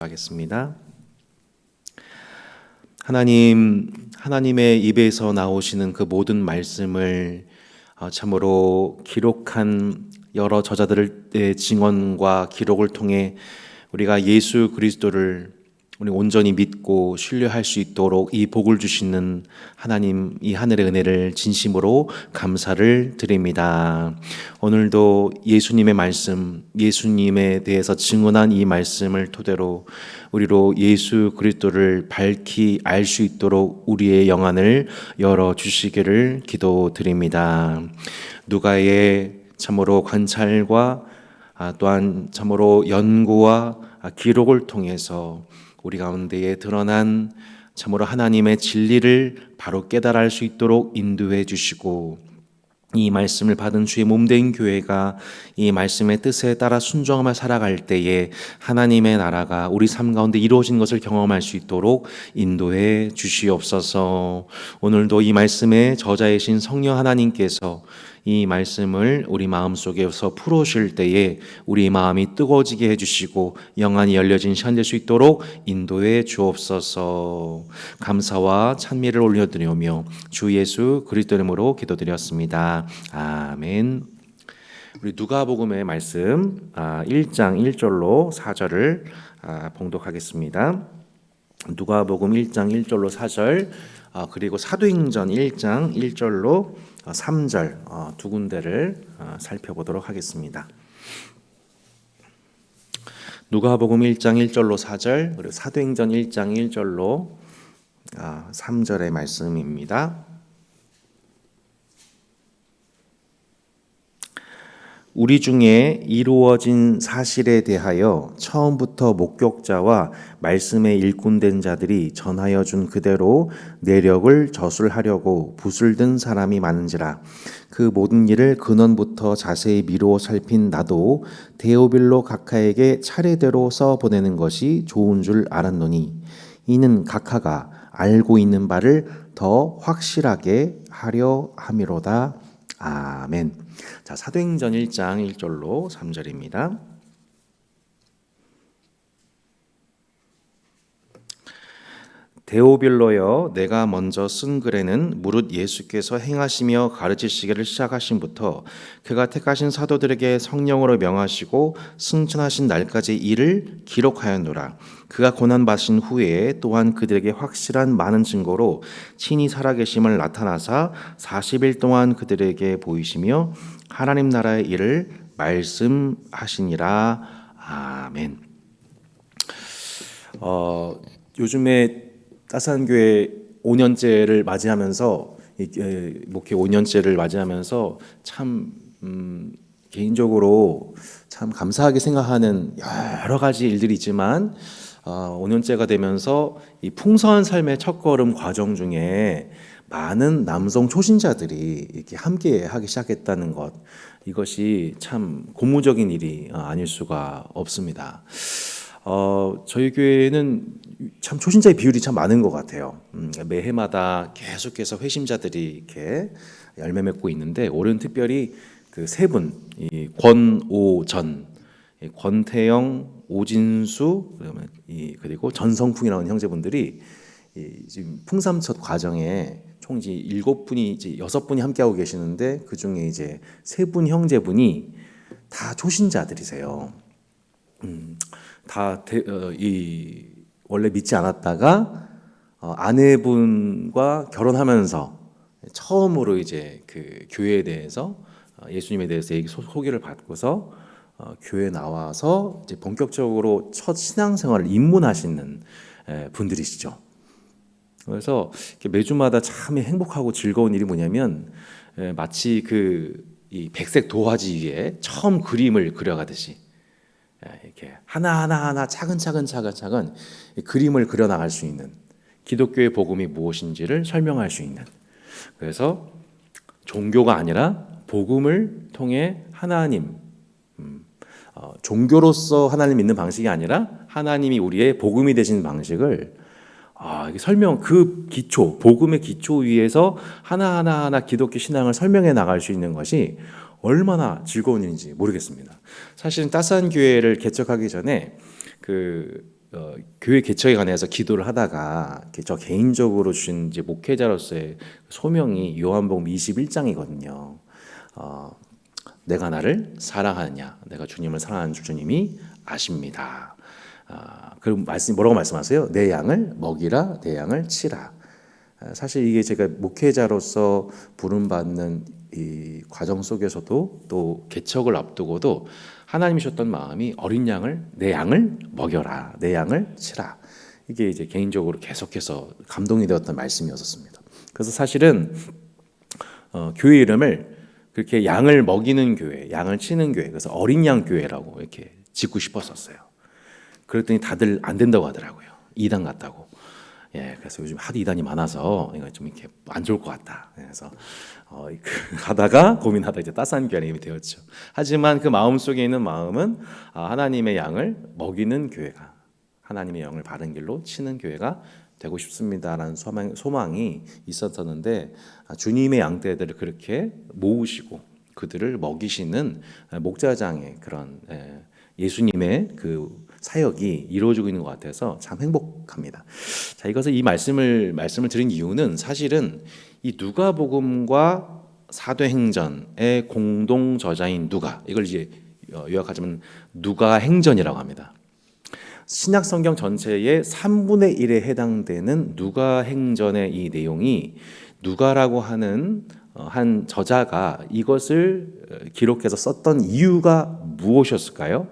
하겠습니다. 하나님의 입에서 나오시는 그 모든 말씀을 참으로 기록한 여러 저자들의 증언과 기록을 통해 우리가 예수 그리스도를 우리 온전히 믿고 신뢰할 수 있도록 이 복을 주시는 하나님, 이 하늘의 은혜를 진심으로 감사를 드립니다. 오늘도 예수님의 말씀, 예수님에 대해서 증언한 이 말씀을 토대로 우리로 예수 그리스도를 밝히 알 수 있도록 우리의 영안을 열어 주시기를 기도드립니다. 누가의 참으로 관찰과 또한 참으로 연구와 기록을 통해서 우리 가운데에 드러난 참으로 하나님의 진리를 바로 깨달을 수 있도록 인도해 주시고, 이 말씀을 받은 주의 몸된 교회가 이 말씀의 뜻에 따라 순종하며 살아갈 때에 하나님의 나라가 우리 삶 가운데 이루어진 것을 경험할 수 있도록 인도해 주시옵소서. 오늘도 이 말씀의 저자이신 성령 하나님께서 이 말씀을 우리 마음속에서 풀어오실 때에 우리 마음이 뜨거워지게 해주시고 영안이 열려진 시간 될 수 있도록 인도해 주옵소서. 감사와 찬미를 올려드리며 주 예수 그리스도 이름으로 기도드렸습니다. 아멘. 우리 누가복음의 말씀 1장 1절로 4절을 봉독하겠습니다. 누가복음 1장 1절로 4절 그리고 사도행전 1장 1절로 3절 두 군데를 살펴보도록 하겠습니다. 누가복음 1장 1절로 4절 그리고 사도행전 1장 1절로 3절의 말씀입니다. 우리 중에 이루어진 사실에 대하여 처음부터 목격자와 말씀에 일꾼된 자들이 전하여 준 그대로 내력을 저술하려고 붓을 든 사람이 많은지라. 그 모든 일을 근원부터 자세히 미루어 살핀 나도 데오빌로 각하에게 차례대로 써 보내는 것이 좋은 줄 알았노니 이는 각하가 알고 있는 바를 더 확실하게 하려 함이로다. 아멘. 자, 사도행전 1장 1절로 3절입니다. 데오빌로여, 내가 먼저 쓴 글에는 무릇 예수께서 행하시며 가르치시기를 시작하신부터 그가 택하신 사도들에게 성령으로 명하시고 승천하신 날까지 이를 기록하였노라. 그가 고난받으신 후에 또한 그들에게 확실한 많은 증거로 친히 살아계심을 나타나사 40일 동안 그들에게 보이시며 하나님 나라의 일을 말씀하시니라. 아멘. 요즘에 따스한교회 5년째를 맞이하면서 목회 5년째를 맞이하면서 참 개인적으로 참 감사하게 생각하는 여러 가지 일들이 있지만 5년째가 되면서 이 풍성한 삶의 첫걸음 과정 중에 많은 남성 초신자들이 이렇게 함께 하기 시작했다는 것, 이것이 참 고무적인 일이 아닐 수가 없습니다. 저희 교회는 참 초신자의 비율이 참 많은 것 같아요. 매해마다 계속해서 회심자들이 이렇게 열매 맺고 있는데 올해는 특별히 그 세 분, 권오전, 권태영, 오진수, 그리고 전성풍이라는 형제분들이 지금 풍삼첫 과정에 총 이제 7분이 이제 6분이 함께하고 계시는데 그 중에 이제 3분 형제분이 다 초신자들이세요. 원래 믿지 않았다가 아내분과 결혼하면서 처음으로 이제 그 교회에 대해서 예수님에 대해서 소개를 받고서 교회에 나와서 이제 본격적으로 첫 신앙생활을 입문하시는 분들이시죠. 그래서 매주마다 참 행복하고 즐거운 일이 뭐냐면 마치 이 백색 도화지 위에 처음 그림을 그려가듯이 이렇게 하나하나 차근차근 그림을 그려나갈 수 있는, 기독교의 복음이 무엇인지를 설명할 수 있는, 그래서 종교가 아니라 복음을 통해 하나님, 종교로서 하나님 믿는 방식이 아니라 하나님이 우리의 복음이 되신 방식을 그 기초, 복음의 기초 위에서 하나하나 기독교 신앙을 설명해 나갈 수 있는 것이 얼마나 즐거운 일인지 모르겠습니다. 사실은 따스한 교회를 개척하기 전에 교회 개척에 관해서 기도를 하다가 저 개인적으로 주신 이제 목회자로서의 소명이 요한복음 21장이거든요. 내가 나를 사랑하느냐, 내가 주님을 사랑하는 줄 주님이 아십니다. 그리고 뭐라고 말씀하세요? 내 양을 먹이라, 내 양을 치라. 사실 이게 제가 목회자로서 부름받는 이 과정 속에서도 또 개척을 앞두고도 하나님이 주셨던 마음이 어린 양을, 내 양을 먹여라, 내 양을 치라. 이게 이제 개인적으로 계속해서 감동이 되었던 말씀이었습니다. 그래서 사실은 교회 이름을 그렇게 양을 먹이는 교회, 양을 치는 교회, 그래서 어린 양 교회라고 이렇게 짓고 싶었었어요. 그랬더니 다들 안 된다고 하더라고요. 이단 같다고. 그래서 요즘 하도 이단이 많아서 이거 좀 이렇게 안 좋을 것 같다. 그래서 하다가 고민하다 이제 따스한 교회가 되었죠. 하지만 그 마음 속에 있는 마음은 하나님의 양을 먹이는 교회가, 하나님의 영을 바른 길로 치는 교회가 되고 싶습니다라는 소망이 있었었는데, 주님의 양떼들을 그렇게 모으시고 그들을 먹이시는 목자장의 그런 예수님의 그 사역이 이루어지고 있는 것 같아서 참 행복합니다. 자, 이것을 이 말씀을 드린 이유는 사실은 이 누가복음과 사도행전의 공동 저자인 누가, 이걸 이제 요약하자면 누가행전이라고 합니다. 신약 성경 전체의 3분의 1에 해당되는 누가행전의 이 내용이 누가라고 하는 한 저자가 이것을 기록해서 썼던 이유가 무엇이었을까요?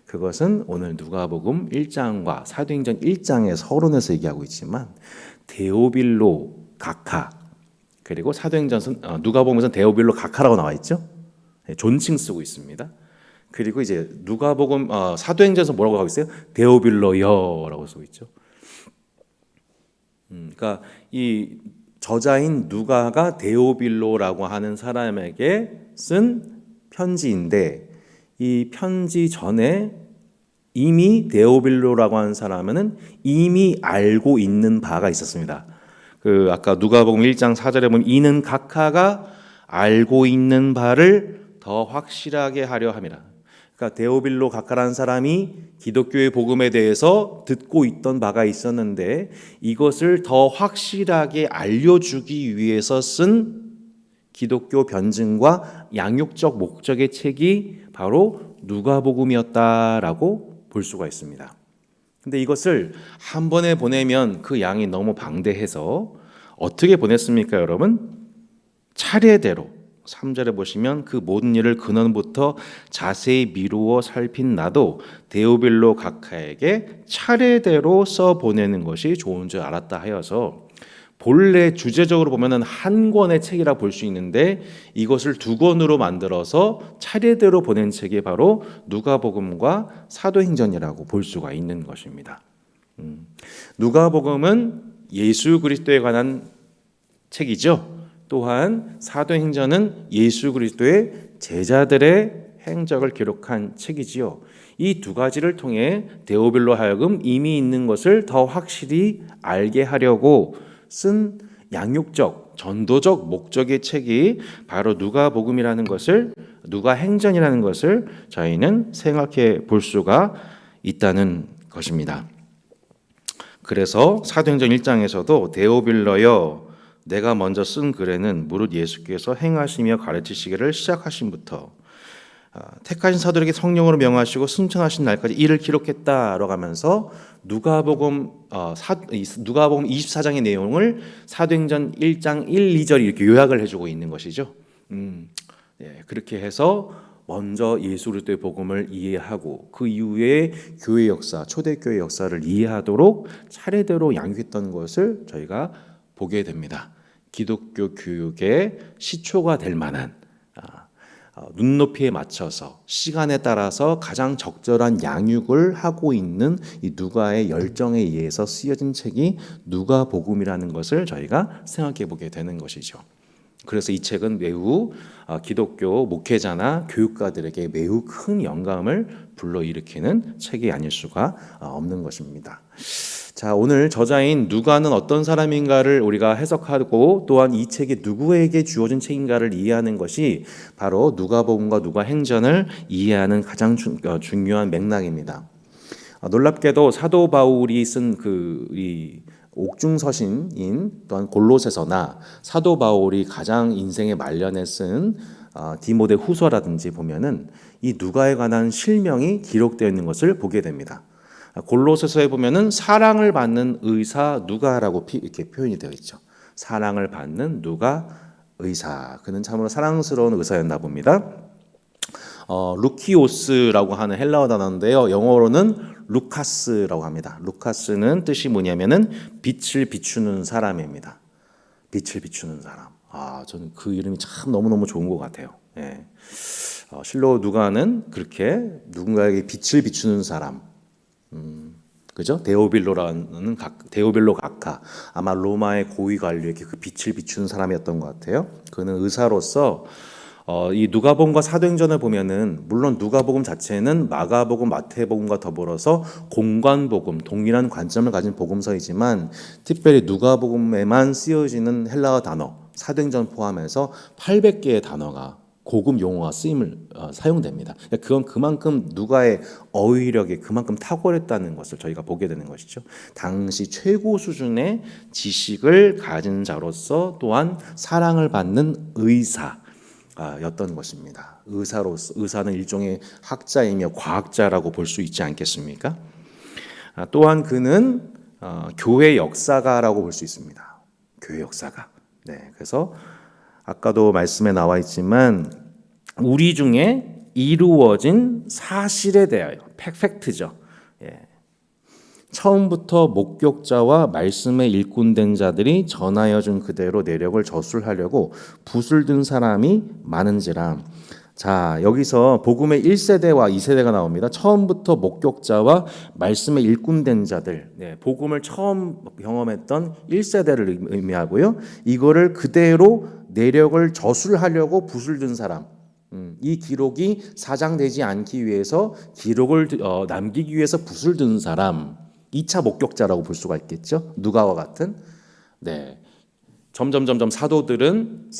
그것은 오늘 누가복음 1장과 사도행전 1장의 서론에서 얘기하고 있지만 데오빌로 각하, 그리고 사도행전은 누가복음에서는 데오빌로 각하라고 나와 있죠. 존칭 쓰고 있습니다. 그리고 이제 누가복음 사도행전에서 뭐라고 하고 있어요? 데오빌로여라고 쓰고 있죠. 그러니까 이 저자인 누가가 데오빌로라고 하는 사람에게 쓴 편지인데, 이 편지 전에 이미 데오빌로라고 하는 사람은 이미 알고 있는 바가 있었습니다. 그 아까 누가복음 1장 4절에 보면 이는 각하가 알고 있는 바를 더 확실하게 하려 함이라. 그러니까 데오빌로 각하라는 사람이 기독교의 복음에 대해서 듣고 있던 바가 있었는데 이것을 더 확실하게 알려주기 위해서 쓴 기독교 변증과 양육적 목적의 책이 바로 누가복음이었다라고 볼 수가 있습니다. 근데 이것을 한 번에 보내면 그 양이 너무 방대해서 어떻게 보냈습니까, 여러분? 차례대로 3절에 보시면 그 모든 일을 근원부터 자세히 미루어 살핀 나도 데오빌로 각하에게 차례대로 써 보내는 것이 좋은 줄 알았다 하여서 본래 주제적으로 보면은 한 권의 책이라 볼 수 있는데 이것을 두 권으로 만들어서 차례대로 보낸 책이 바로 누가복음과 사도행전이라고 볼 수가 있는 것입니다. 누가복음은 예수 그리스도에 관한 책이죠. 또한 사도행전은 예수 그리스도의 제자들의 행적을 기록한 책이지요. 이 두 가지를 통해 데오빌로 하여금 이미 있는 것을 더 확실히 알게 하려고 쓴 양육적, 전도적 목적의 책이 바로 누가복음이라는 것을, 누가행전이라는 것을 저희는 생각해 볼 수가 있다는 것입니다. 그래서 사도행전 1장에서도 데오빌러여 내가 먼저 쓴 글에는 무릇 예수께서 행하시며 가르치시기를 시작하신부터 택하신 사도에게 성령으로 명하시고 승천하신 날까지 이를 기록했다라고 하면서 누가복음 24장의 내용을 사도행전 1장 1, 2절 이렇게 요약을 해주고 있는 것이죠. 그렇게 해서 먼저 예수 그리스도의 복음을 이해하고 그 이후에 교회 역사, 초대교회 역사를 이해하도록 차례대로 양육했던 것을 저희가 보게 됩니다. 기독교 교육의 시초가 될 만한 눈높이에 맞춰서 시간에 따라서 가장 적절한 양육을 하고 있는 이 누가의 열정에 의해서 쓰여진 책이 누가복음이라는 것을 저희가 생각해 보게 되는 것이죠. 그래서 이 책은 매우 기독교 목회자나 교육가들에게 매우 큰 영감을 불러일으키는 책이 아닐 수가 없는 것입니다. 자, 오늘 저자인 누가는 어떤 사람인가를 우리가 해석하고 또한 이 책이 누구에게 주어진 책인가를 이해하는 것이 바로 누가복음과 누가행전을 이해하는 가장 중요한 맥락입니다. 놀랍게도 사도 바울이 쓴 이 옥중서신인 또한 골로새서나 사도 바울이 가장 인생의 말년에 쓴 디모데 후서라든지 보면은 이 누가에 관한 실명이 기록되어 있는 것을 보게 됩니다. 골로새서에 보면은 사랑을 받는 의사 누가라고 이렇게 표현이 되어 있죠. 사랑을 받는 누가 의사. 그는 참으로 사랑스러운 의사였나 봅니다. 루키오스라고 하는 헬라어 단어인데요. 영어로는 루카스라고 합니다. 루카스는 뜻이 뭐냐면은 빛을 비추는 사람입니다. 빛을 비추는 사람. 저는 그 이름이 참 너무너무 좋은 것 같아요. 예. 실로 누가는 그렇게 누군가에게 빛을 비추는 사람. 그죠? 데오빌로 각하. 아마 로마의 고위 관료에게 그 빛을 비추는 사람이었던 것 같아요. 그는 의사로서 이 누가복음과 사도행전을 보면은 물론 누가복음 자체는 마가복음, 마태복음과 더불어서 공관복음, 동일한 관점을 가진 복음서이지만 특별히 누가복음에만 쓰여지는 헬라어 단어, 사도행전 포함해서 800개의 단어가 고급 용어가 사용됩니다. 그건 그만큼 누가의 어휘력이 그만큼 탁월했다는 것을 저희가 보게 되는 것이죠. 당시 최고 수준의 지식을 가진 자로서 또한 사랑을 받는 의사였던 것입니다. 의사는 일종의 학자이며 과학자라고 볼 수 있지 않겠습니까? 또한 그는 교회 역사가라고 볼 수 있습니다. 교회 역사가. 네, 그래서 아까도 말씀에 나와 있지만 우리 중에 이루어진 사실에 대하여 팩트죠. 예. 처음부터 목격자와 말씀에 일꾼된 자들이 전하여 준 그대로 내력을 저술하려고 붓을 든 사람이 많은지라. 자, 여기서 복음의 1세대와 2세대가 나옵니다. 처음부터 목격자와 말씀에 일꾼된 자들, 복음을 처음 경험했던 1세대를 의미하고요. 이거를 그대로 내력을 저술하려고 붓을 든 사람, 이 기록이 사장되지 않기 위해서 기록을 남기기 위해서 붓을 든 사람, 2차 목격자라고 볼 수가 있겠죠. 누가와 같은. 네. 점점 사도들은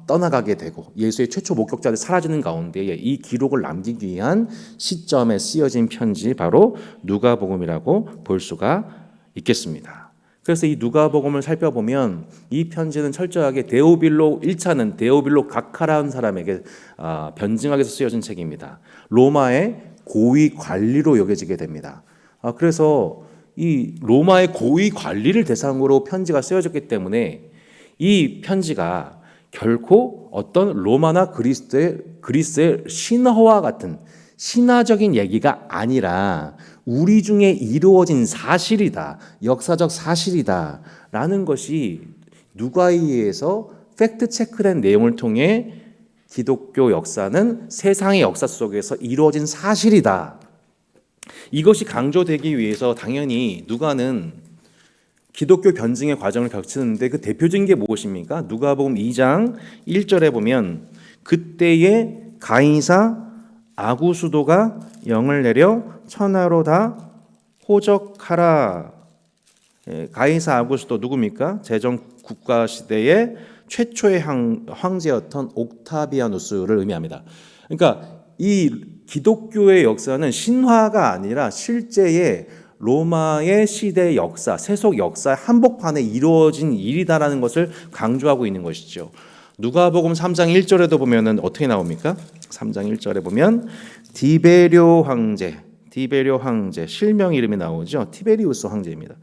떠나가게 되고 예수의 최초 목격자들이 사라지는 가운데 이 기록을 남기기 위한 시점에 쓰여진 편지 바로 누가복음이라고 볼 수가 있겠습니다. 그래서 이 누가복음을 살펴보면 이 편지는 철저하게 데오빌로 1차는 데오빌로 각하라는 사람에게 변증하기 위해서 쓰여진 책입니다. 로마의 고위 관리로 여겨지게 됩니다. 그래서 이 로마의 고위 관리를 대상으로 편지가 쓰여졌기 때문에 이 편지가 결코 어떤 로마나 그리스의 신화와 같은 신화적인 얘기가 아니라 우리 중에 이루어진 사실이다, 역사적 사실이다 라는 것이 누가에 의해서 팩트 체크된 내용을 통해 기독교 역사는 세상의 역사 속에서 이루어진 사실이다. 이것이 강조되기 위해서 당연히 누가는 기독교 변증의 과정을 거치는데 그 대표적인 게 무엇입니까? 누가복음 2장 1절에 보면 그때에 가이사 아구수도가 영을 내려 천하로 다 호적하라. 가이사 아구수도 누굽니까? 제정 국가 시대의 최초의 황제였던 옥타비아누스를 의미합니다. 그러니까 이 기독교의 역사는 신화가 아니라 실제의 로마의 시대 역사, 세속 역사 한복판에 이루어진 일이다라는 것을 강조하고 있는 것이죠. 누가복음 3장 1절에도 보면은 어떻게 나옵니까? 3장 1절에 보면 디베rio 황제 실명 이름이 나오죠. 티베리우스 황제입니다.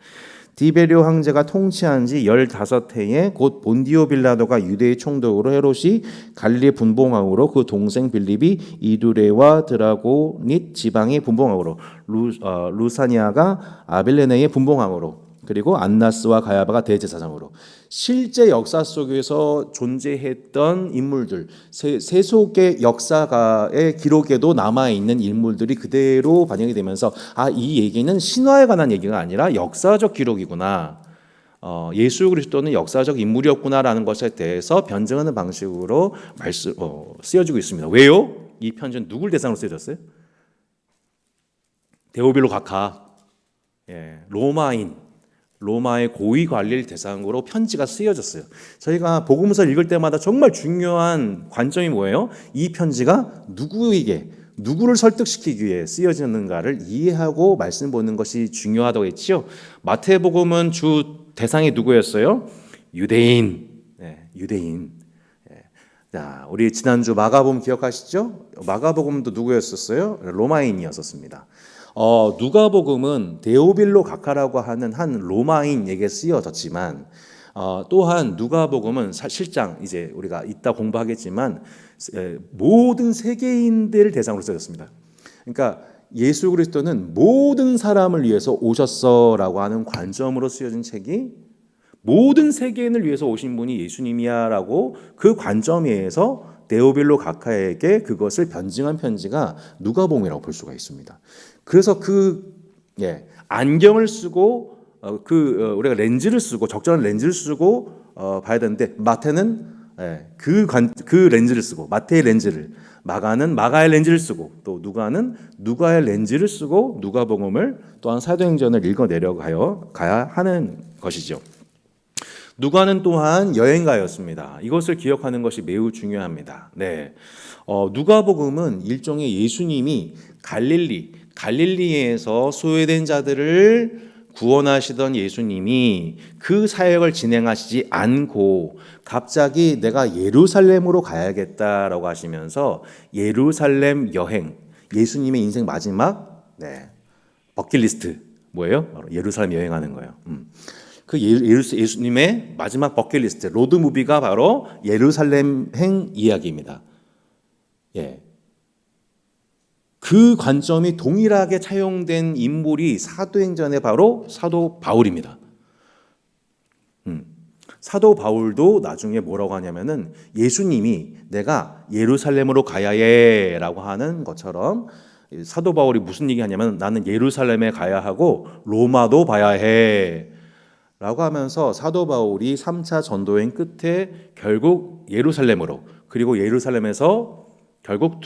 디베rio 황제가 통치한 지 15해에 곧 본디오 빌라도가 유대의 총독으로 헤롯이 갈릴리 분봉왕으로 그 동생 빌립이 이두레와 드라고닛 지방의 분봉왕으로 루사니아가 아빌레네의 분봉왕으로 그리고 안나스와 가야바가 대제사장으로 실제 역사 속에서 존재했던 인물들 세속의 역사가의 기록에도 남아있는 인물들이 그대로 반영이 되면서 이 얘기는 신화에 관한 얘기가 아니라 역사적 기록이구나. 예수 그리스도는 역사적 인물이었구나라는 것에 대해서 변증하는 방식으로 쓰여지고 있습니다. 왜요? 이 편지는 누굴 대상으로 쓰여졌어요? 데오빌로 각하, 로마의 고위 관리를 대상으로 편지가 쓰여졌어요. 저희가 복음서 읽을 때마다 정말 중요한 관점이 뭐예요? 이 편지가 누구에게 누구를 설득시키기 위해 쓰여지는가를 이해하고 말씀 보는 것이 중요하다고 했지요. 마태복음은 주 대상이 누구였어요? 유대인. 네, 유대인. 자, 우리 지난주 마가복음 기억하시죠? 마가복음도 누구였었어요? 로마인이었었습니다. 누가복음은 데오빌로 가카라고 하는 한 로마인에게 쓰여졌지만 또한 누가복음은 실장 이제 우리가 이따 공부하겠지만 모든 세계인들을 대상으로 쓰여졌습니다. 그러니까 예수 그리스도는 모든 사람을 위해서 오셨어라고 하는 관점으로 쓰여진 책이 모든 세계인을 위해서 오신 분이 예수님이야라고 그 관점에 의해서 데오빌로 가카에게 그것을 변증한 편지가 누가복음이라고 볼 수가 있습니다. 그래서 안경을 쓰고 우리가 렌즈를 쓰고 적절한 렌즈를 쓰고 봐야 되는데 마태는 그 렌즈를 쓰고 마태의 렌즈를, 마가는 마가의 렌즈를 쓰고 또 누가는 누가의 렌즈를 쓰고 누가복음을 또한 사도행전을 읽어 내려가야 하는 것이죠. 누가는 또한 여행가였습니다. 이것을 기억하는 것이 매우 중요합니다. 네, 누가복음은 일종의 예수님이 갈릴리에서 소외된 자들을 구원하시던 예수님이 그 사역을 진행하시지 않고 갑자기 내가 예루살렘으로 가야겠다라고 하시면서 예루살렘 여행, 예수님의 인생 마지막 버킷리스트 뭐예요? 바로 예루살렘 여행하는 거예요. 그 예수님의 마지막 버킷리스트 로드무비가 바로 예루살렘행 이야기입니다. 그 관점이 동일하게 차용된 인물이 사도행전의 바로 사도 바울입니다. 사도 바울도 나중에 뭐라고 하냐면은 예수님이 내가 예루살렘으로 가야 해라고 하는 것처럼 사도 바울이 무슨 얘기하냐면 나는 예루살렘에 가야 하고 로마도 봐야 해 라고 하면서 사도 바울이 3차 전도행 끝에 결국 예루살렘으로, 그리고 예루살렘에서 결국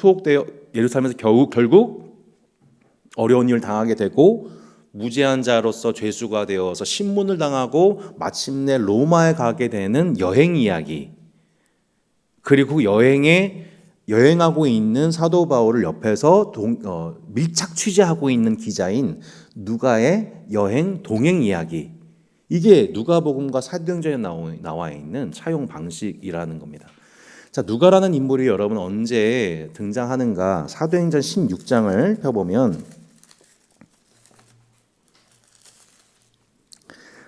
결국 어려운 일을 당하게 되고 무죄한 자로서 죄수가 되어서 신문을 당하고 마침내 로마에 가게 되는 여행 이야기, 그리고 여행하고 있는 사도 바울을 옆에서 밀착 취재하고 있는 기자인 누가의 여행 동행 이야기, 이게 누가복음과 사도행전에 나와 있는 차용 방식이라는 겁니다. 자, 누가라는 인물이 여러분 언제 등장하는가? 사도행전 16장을 펴보면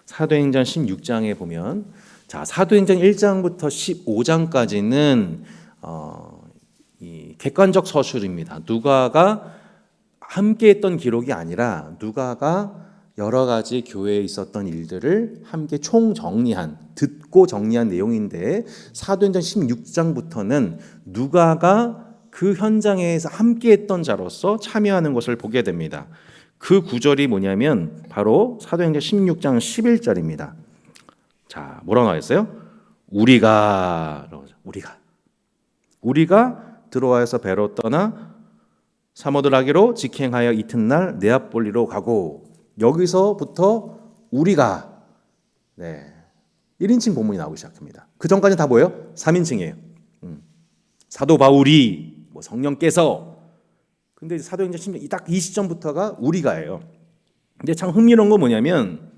사도행전 16장에 보면 사도행전 1장부터 15장까지는 이 객관적 서술입니다. 누가가 함께했던 기록이 아니라 누가가 여러 가지 교회에 있었던 일들을 함께 듣고 정리한 내용인데 사도행전 16장부터는 누가가 그 현장에서 함께했던 자로서 참여하는 것을 보게 됩니다. 그 구절이 뭐냐면 바로 사도행전 16장 11절입니다. 자, 뭐라고 나와있어요? 우리가 드로아에서 배로 떠나 사모드라기로 직행하여 이튿날 네아폴리로 가고, 여기서부터 우리가 1인칭 본문이 나오기 시작합니다. 그 전까지는 다 뭐예요? 3인칭이에요. 사도 바울이 성령께서, 근데 사도행전 16장 딱 이 시점부터가 우리가예요. 근데 참 흥미로운 건 뭐냐면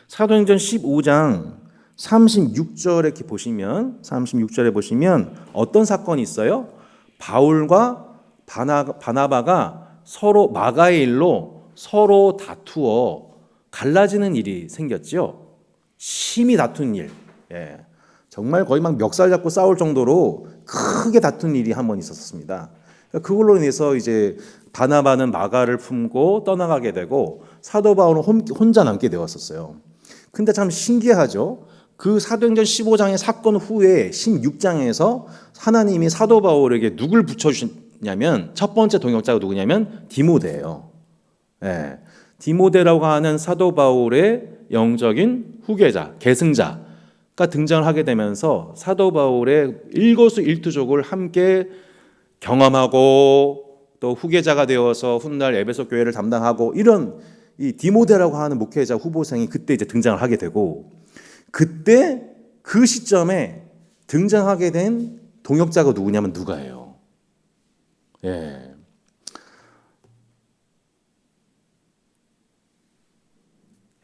사도행전 15장 36절에 이렇게 보시면 36절에 보시면 어떤 사건이 있어요? 바울과 바나바가 서로 마가의 일로 서로 다투어 갈라지는 일이 생겼죠. 심히 다툰 일. 정말 거의 막 멱살 잡고 싸울 정도로 크게 다툰 일이 한 번 있었습니다. 그걸로 인해서 이제 바나바는 마가를 품고 떠나가게 되고 사도 바울은 혼자 남게 되었었어요. 근데 참 신기하죠. 그 사도행전 15장의 사건 후에 16장에서 하나님이 사도 바울에게 누굴 붙여주셨냐면 첫 번째 동역자가 누구냐면 디모데예요. 디모데라고 하는 사도 바울의 영적인 후계자, 계승자가 등장을 하게 되면서 사도 바울의 일거수일투족을 함께 경험하고 또 후계자가 되어서 훗날 에베소 교회를 담당하고 이런 이 디모데라고 하는 목회자 후보생이 그때 이제 등장을 하게 되고, 그때 그 시점에 등장하게 된 동역자가 누구냐면 누가예요.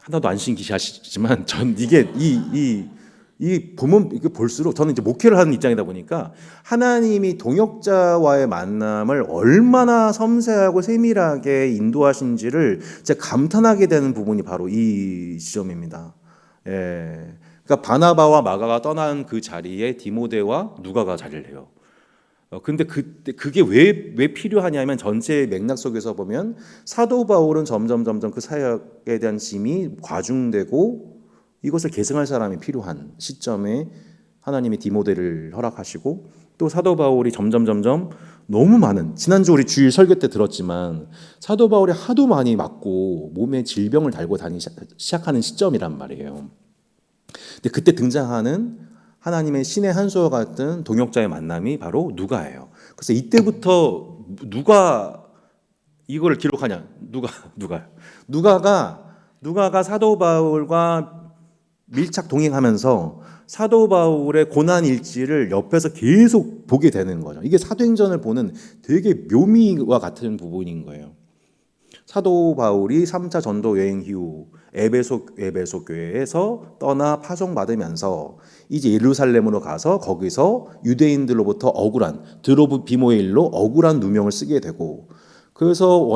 하나도 안 신기하시지만 전 이게 이 보면 이게 볼수록 저는 이제 목회를 하는 입장이다 보니까 하나님이 동역자와의 만남을 얼마나 섬세하고 세밀하게 인도하신지를 진짜 감탄하게 되는 부분이 바로 이 지점입니다. 예. 그러니까 바나바와 마가가 떠난 그 자리에 디모데와 누가가 자리를 해요. 근데 그게 왜 필요하냐면 전체 맥락 속에서 보면 사도 바울은 점점 그 사역에 대한 짐이 과중되고 이것을 계승할 사람이 필요한 시점에 하나님이 디모데를 허락하시고 또 사도 바울이 점점 너무 많은, 지난주 우리 주일 설교 때 들었지만 사도 바울이 하도 많이 맞고 몸에 질병을 달고 다니기 시작하는 시점이란 말이에요. 근데 그때 등장하는 하나님의 신의 한 수와 같은 동역자의 만남이 바로 누가예요. 그래서 이때부터 누가 이걸 기록하냐? 누가가 사도 바울과 밀착 동행하면서 사도 바울의 고난 일지를 옆에서 계속 보게 되는 거죠. 이게 사도행전을 보는 되게 묘미와 같은 부분인 거예요. 사도 바울이 3차 전도 여행 이후 에베소 교회에서 떠나 파송받으면서 이제 예루살렘으로 가서 거기서 유대인들로부터 억울한 드로비모의 일로 억울한 누명을 쓰게 되고 그래서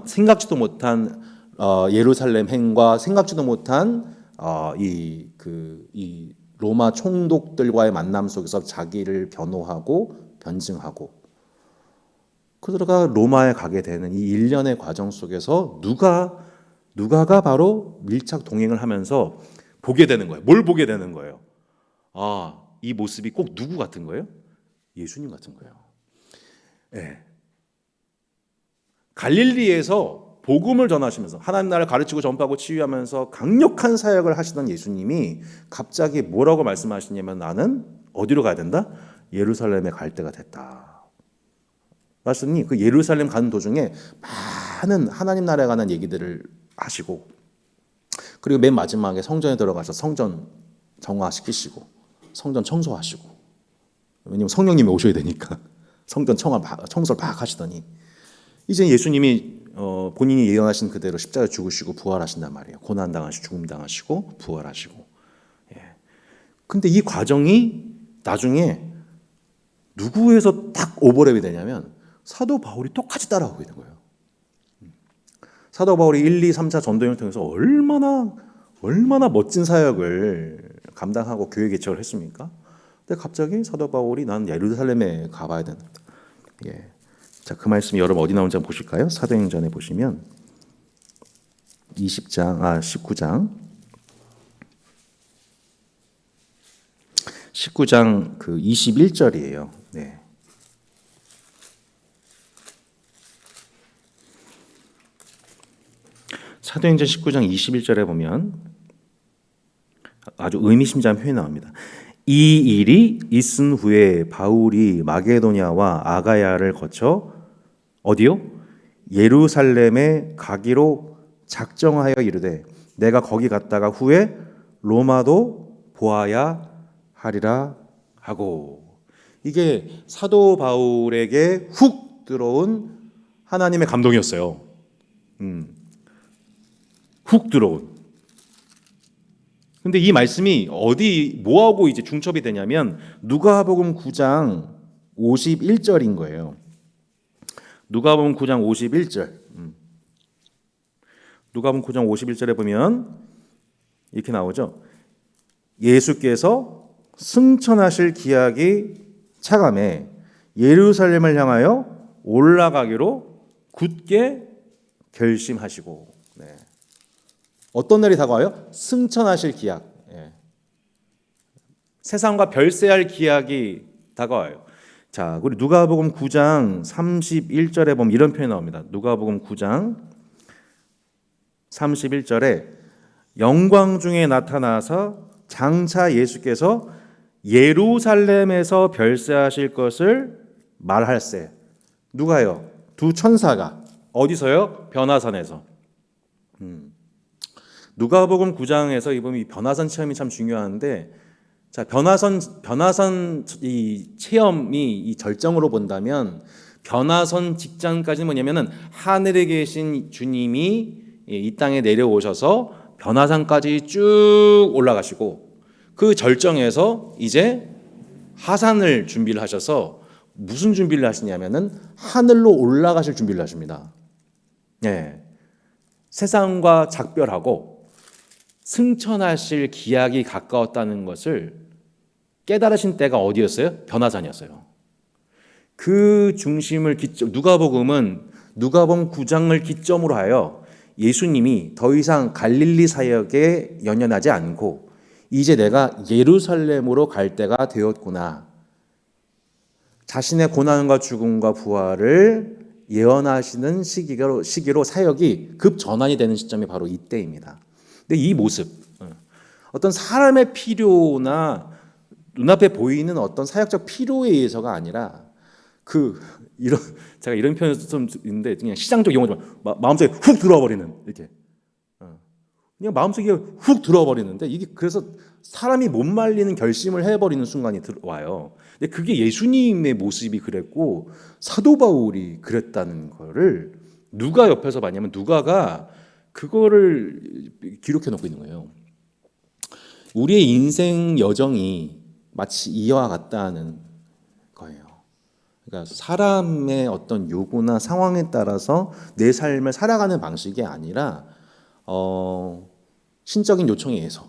생각지도 못한 예루살렘 행과 생각지도 못한 이 로마 총독들과의 만남 속에서 자기를 변호하고 변증하고 그러다가 로마에 가게 되는 이 일련의 과정 속에서 누가가 바로 밀착 동행을 하면서 보게 되는 거예요. 뭘 보게 되는 거예요? 이 모습이 꼭 누구 같은 거예요? 예수님 같은 거예요. 네. 갈릴리에서 복음을 전하시면서 하나님 나라를 가르치고 전파하고 치유하면서 강력한 사역을 하시던 예수님이 갑자기 뭐라고 말씀하시냐면 나는 어디로 가야 된다? 예루살렘에 갈 때가 됐다. 말씀이 그 예루살렘 가는 도중에 많은 하나님 나라에 관한 얘기들을 하시고 그리고 맨 마지막에 성전에 들어가서 성전 정화시키시고 성전 청소하시고 왜냐면 성령님이 오셔야 되니까 성전 청소를 막 하시더니 이제 예수님이 본인이 예언하신 그대로 십자가에 죽으시고 부활하신단 말이에요. 고난당하시고 죽음당하시고 부활하시고. 근데 이 과정이 나중에 누구에서 딱 오버랩이 되냐면 사도 바울이 똑같이 따라오고 있는 거예요. 사도 바울이 1, 2, 3차 전도행을 통해서 얼마나 멋진 사역을 감당하고 교회 개척을 했습니까? 근데 갑자기 사도 바울이 난 예루살렘에 가봐야 된다. 자, 그 말씀이 여러분 어디 나오는지 한번 보실까요? 사도행전에 보시면 19장 그 21절이에요. 네. 사도행전 19장 21절에 보면 아주 의미심장한 표현이 나옵니다. 이 일이 있은 후에 바울이 마게도냐와 아가야를 거쳐 어디요? 예루살렘에 가기로 작정하여 이르되 내가 거기 갔다가 후에 로마도 보아야 하리라 하고 이게 사도 바울에게 훅 들어온 하나님의 감동이었어요. 훅 들어온. 근데 이 말씀이 뭐하고 이제 중첩이 되냐면 누가복음 9장 51절인 거예요. 누가복음 9장 51절. 누가복음 9장 51절에 보면 이렇게 나오죠. 예수께서 승천하실 기약이 차감해 예루살렘을 향하여 올라가기로 굳게 결심하시고. 네. 어떤 날이 다가와요? 승천하실 기약. 세상과 별세할 기약이 다가와요. 자, 우리 누가복음 9장 31절에 보면 이런 표현이 나옵니다. 누가복음 9장 31절에 영광 중에 나타나서 장차 예수께서 예루살렘에서 별세하실 것을 말할세. 누가요? 두 천사가 어디서요? 변화산에서. 누가복음 9장에서 이보면 이 변화산 체험이 참 중요한데, 자, 변화산 이 체험이 이 절정으로 본다면 변화선 직전까지는 뭐냐면은 하늘에 계신 주님이 이 땅에 내려오셔서 변화산까지 쭉 올라가시고 그 절정에서 이제 하산을 준비를 하셔서 무슨 준비를 하시냐면은 하늘로 올라가실 준비를 하십니다. 예. 세상과 작별하고 승천하실 기약이 가까웠다는 것을 깨달으신 때가 어디였어요? 변화산이었어요. 그 중심을 누가복음 9장을 기점으로 하여 예수님이 더 이상 갈릴리 사역에 연연하지 않고 이제 내가 예루살렘으로 갈 때가 되었구나. 자신의 고난과 죽음과 부활을 예언하시는 시기로 사역이 급전환이 되는 시점이 바로 이때입니다. 근데 이 모습, 어떤 사람의 필요나 눈앞에 보이는 어떤 사역적 필요에 의해서가 아니라 제가 이런 표현을 좀 있는데 그냥 시장적 용어죠. 마음속에 훅 들어와 버리는 이렇게 그냥 마음속에 훅 들어와 버리는데 이게 그래서 사람이 못 말리는 결심을 해버리는 순간이 들어와요. 근데 그게 예수님의 모습이 그랬고 사도 바울이 그랬다는 거를 누가 옆에서 봤냐면 누가가 그거를 기록해 놓고 있는 거예요. 우리의 인생 여정이 마치 이와 같다는 거예요. 그러니까 사람의 어떤 요구나 상황에 따라서 내 삶을 살아가는 방식이 아니라 신적인 요청에 의해서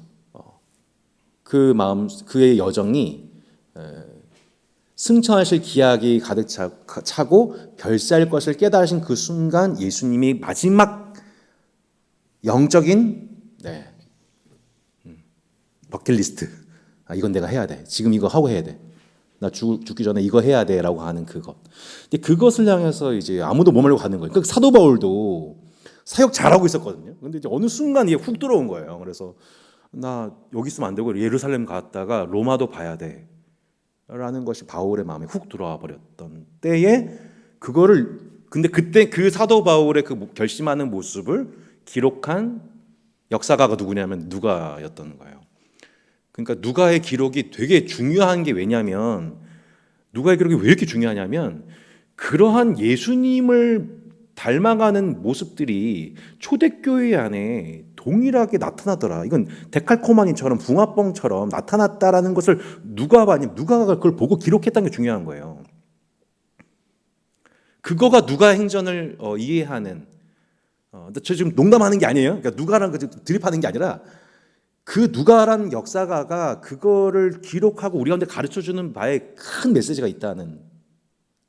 그의 여정이 승천하실 기약이 가득 차고 별세할 것을 깨달으신 그 순간 예수님이 마지막 영적인 버킷리스트, 이건 내가 해야 돼. 지금 이거 하고 해야 돼. 나 죽기 전에 이거 해야 돼라고 하는 그것. 근데 그것을 향해서 이제 아무도 못 말고 가는 거예요. 그 사도 바울도 사역 잘하고 있었거든요. 근데 이제 어느 순간 이게 훅 들어온 거예요. 그래서 나 여기 있으면 안 되고 예루살렘 갔다가 로마도 봐야 돼. 라는 것이 바울의 마음에 훅 들어와 버렸던 때에 근데 그때 그 사도 바울의 그 결심하는 모습을 기록한 역사가가 누구냐면 누가였던 거예요. 그러니까 누가의 기록이 되게 중요한 게 왜냐면 누가의 기록이 왜 이렇게 중요하냐면 그러한 예수님을 닮아가는 모습들이 초대교회 안에 동일하게 나타나더라. 이건 데칼코마니처럼 붕어빵처럼 나타났다라는 것을 누가가 그걸 보고 기록했다는 게 중요한 거예요. 그거가 누가 행전을 이해하는. 저 지금 농담하는 게 아니에요. 그러니까 누가랑 드립하는 게 아니라 그 누가란 역사가가 그거를 기록하고 우리 가운데 가르쳐주는 바에 큰 메시지가 있다는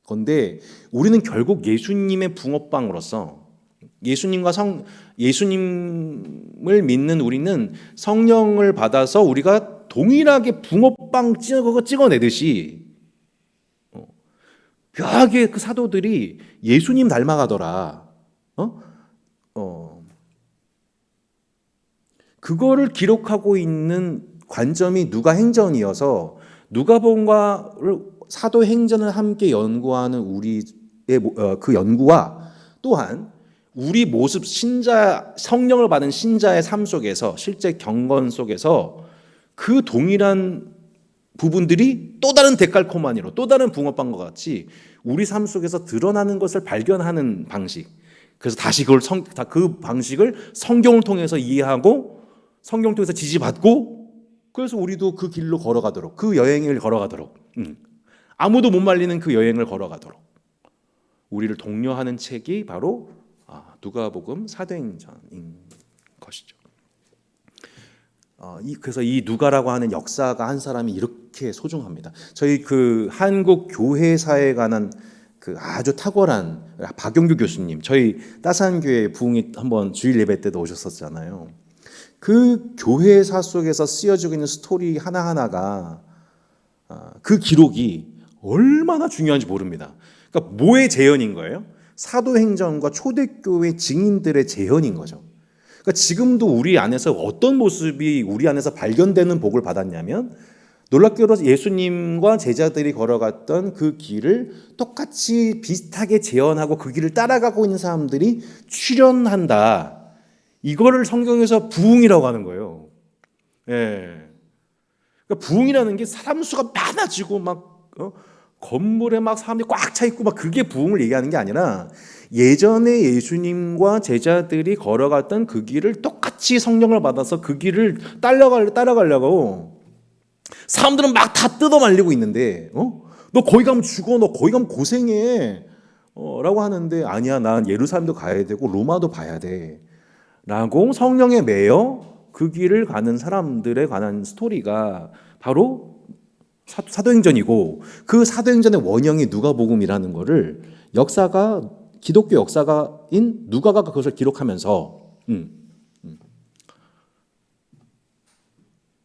건데 우리는 결국 예수님의 붕어빵으로서 예수님을 믿는 우리는 성령을 받아서 우리가 동일하게 붕어빵 찍어내듯이 묘하게 그 사도들이 예수님 닮아가더라. 그거를 기록하고 있는 관점이 누가행전이어서 누가복음과 사도행전을 함께 연구하는 우리의 그 연구와 또한 우리 모습 성령을 받은 신자의 삶 속에서 실제 경건 속에서 그 동일한 부분들이 또 다른 데칼코마니로 또 다른 붕어빵과 같이 우리 삶 속에서 드러나는 것을 발견하는 방식. 그래서 다시 그 방식을 성경을 통해서 이해하고 성경 통해서 지지받고 그래서 우리도 그 길로 걸어가도록 그 여행을 걸어가도록 아무도 못 말리는 그 여행을 걸어가도록 우리를 독려하는 책이 바로 누가복음 사도행전인 것이죠. 그래서 이 누가라고 하는 역사가 한 사람이 이렇게 소중합니다. 저희 그 한국 교회사에 관한 그 아주 탁월한 박용규 교수님, 저희 따산교회 부흥이 한번 주일 예배 때도 오셨었잖아요. 그 교회사 속에서 쓰여지고 있는 스토리 하나하나가 그 기록이 얼마나 중요한지 모릅니다. 그러니까 뭐의 재현인 거예요? 사도행전과 초대교회 증인들의 재현인 거죠. 그러니까 지금도 우리 안에서 어떤 모습이 우리 안에서 발견되는 복을 받았냐면 놀랍게도 예수님과 제자들이 걸어갔던 그 길을 똑같이 비슷하게 재현하고 그 길을 따라가고 있는 사람들이 출현한다. 이거를 성경에서 부흥이라고 하는 거예요. 예. 그러니까 부흥이라는 게 사람 수가 많아지고 막 건물에 막 사람들이 꽉 차 있고 막 그게 부흥을 얘기하는 게 아니라 예전에 예수님과 제자들이 걸어갔던 그 길을 똑같이 똑같이 성령을 받아서 그 길을 따라가려고 사람들은 막 다 뜯어 말리고 있는데 너 거기 가면 죽어, 너 거기 가면 고생해 라고 하는데 아니야, 난 예루살렘도 가야 되고 로마도 봐야 돼 라고 성령에 매여 그 길을 가는 사람들에 관한 스토리가 바로 사도행전이고, 그 사도행전의 원형이 누가복음이라는 거를 기독교 역사가인 누가가 그것을 기록하면서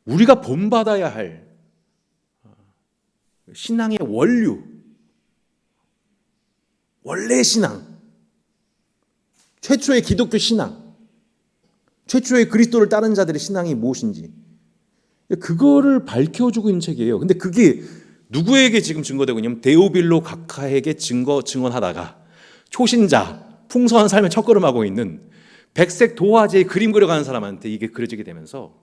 우리가 본받아야 할 신앙의 원래 신앙, 최초의 기독교 신앙, 최초의 그리스도를 따른 자들의 신앙이 무엇인지 그거를 밝혀주고 있는 책이에요. 근데 그게 누구에게 지금 증거되고 있냐면 데오빌로 각하에게 증언하다가 초신자, 풍성한 삶의 첫걸음하고 있는 백색 도화지에 그림 그려가는 사람한테 이게 그려지게 되면서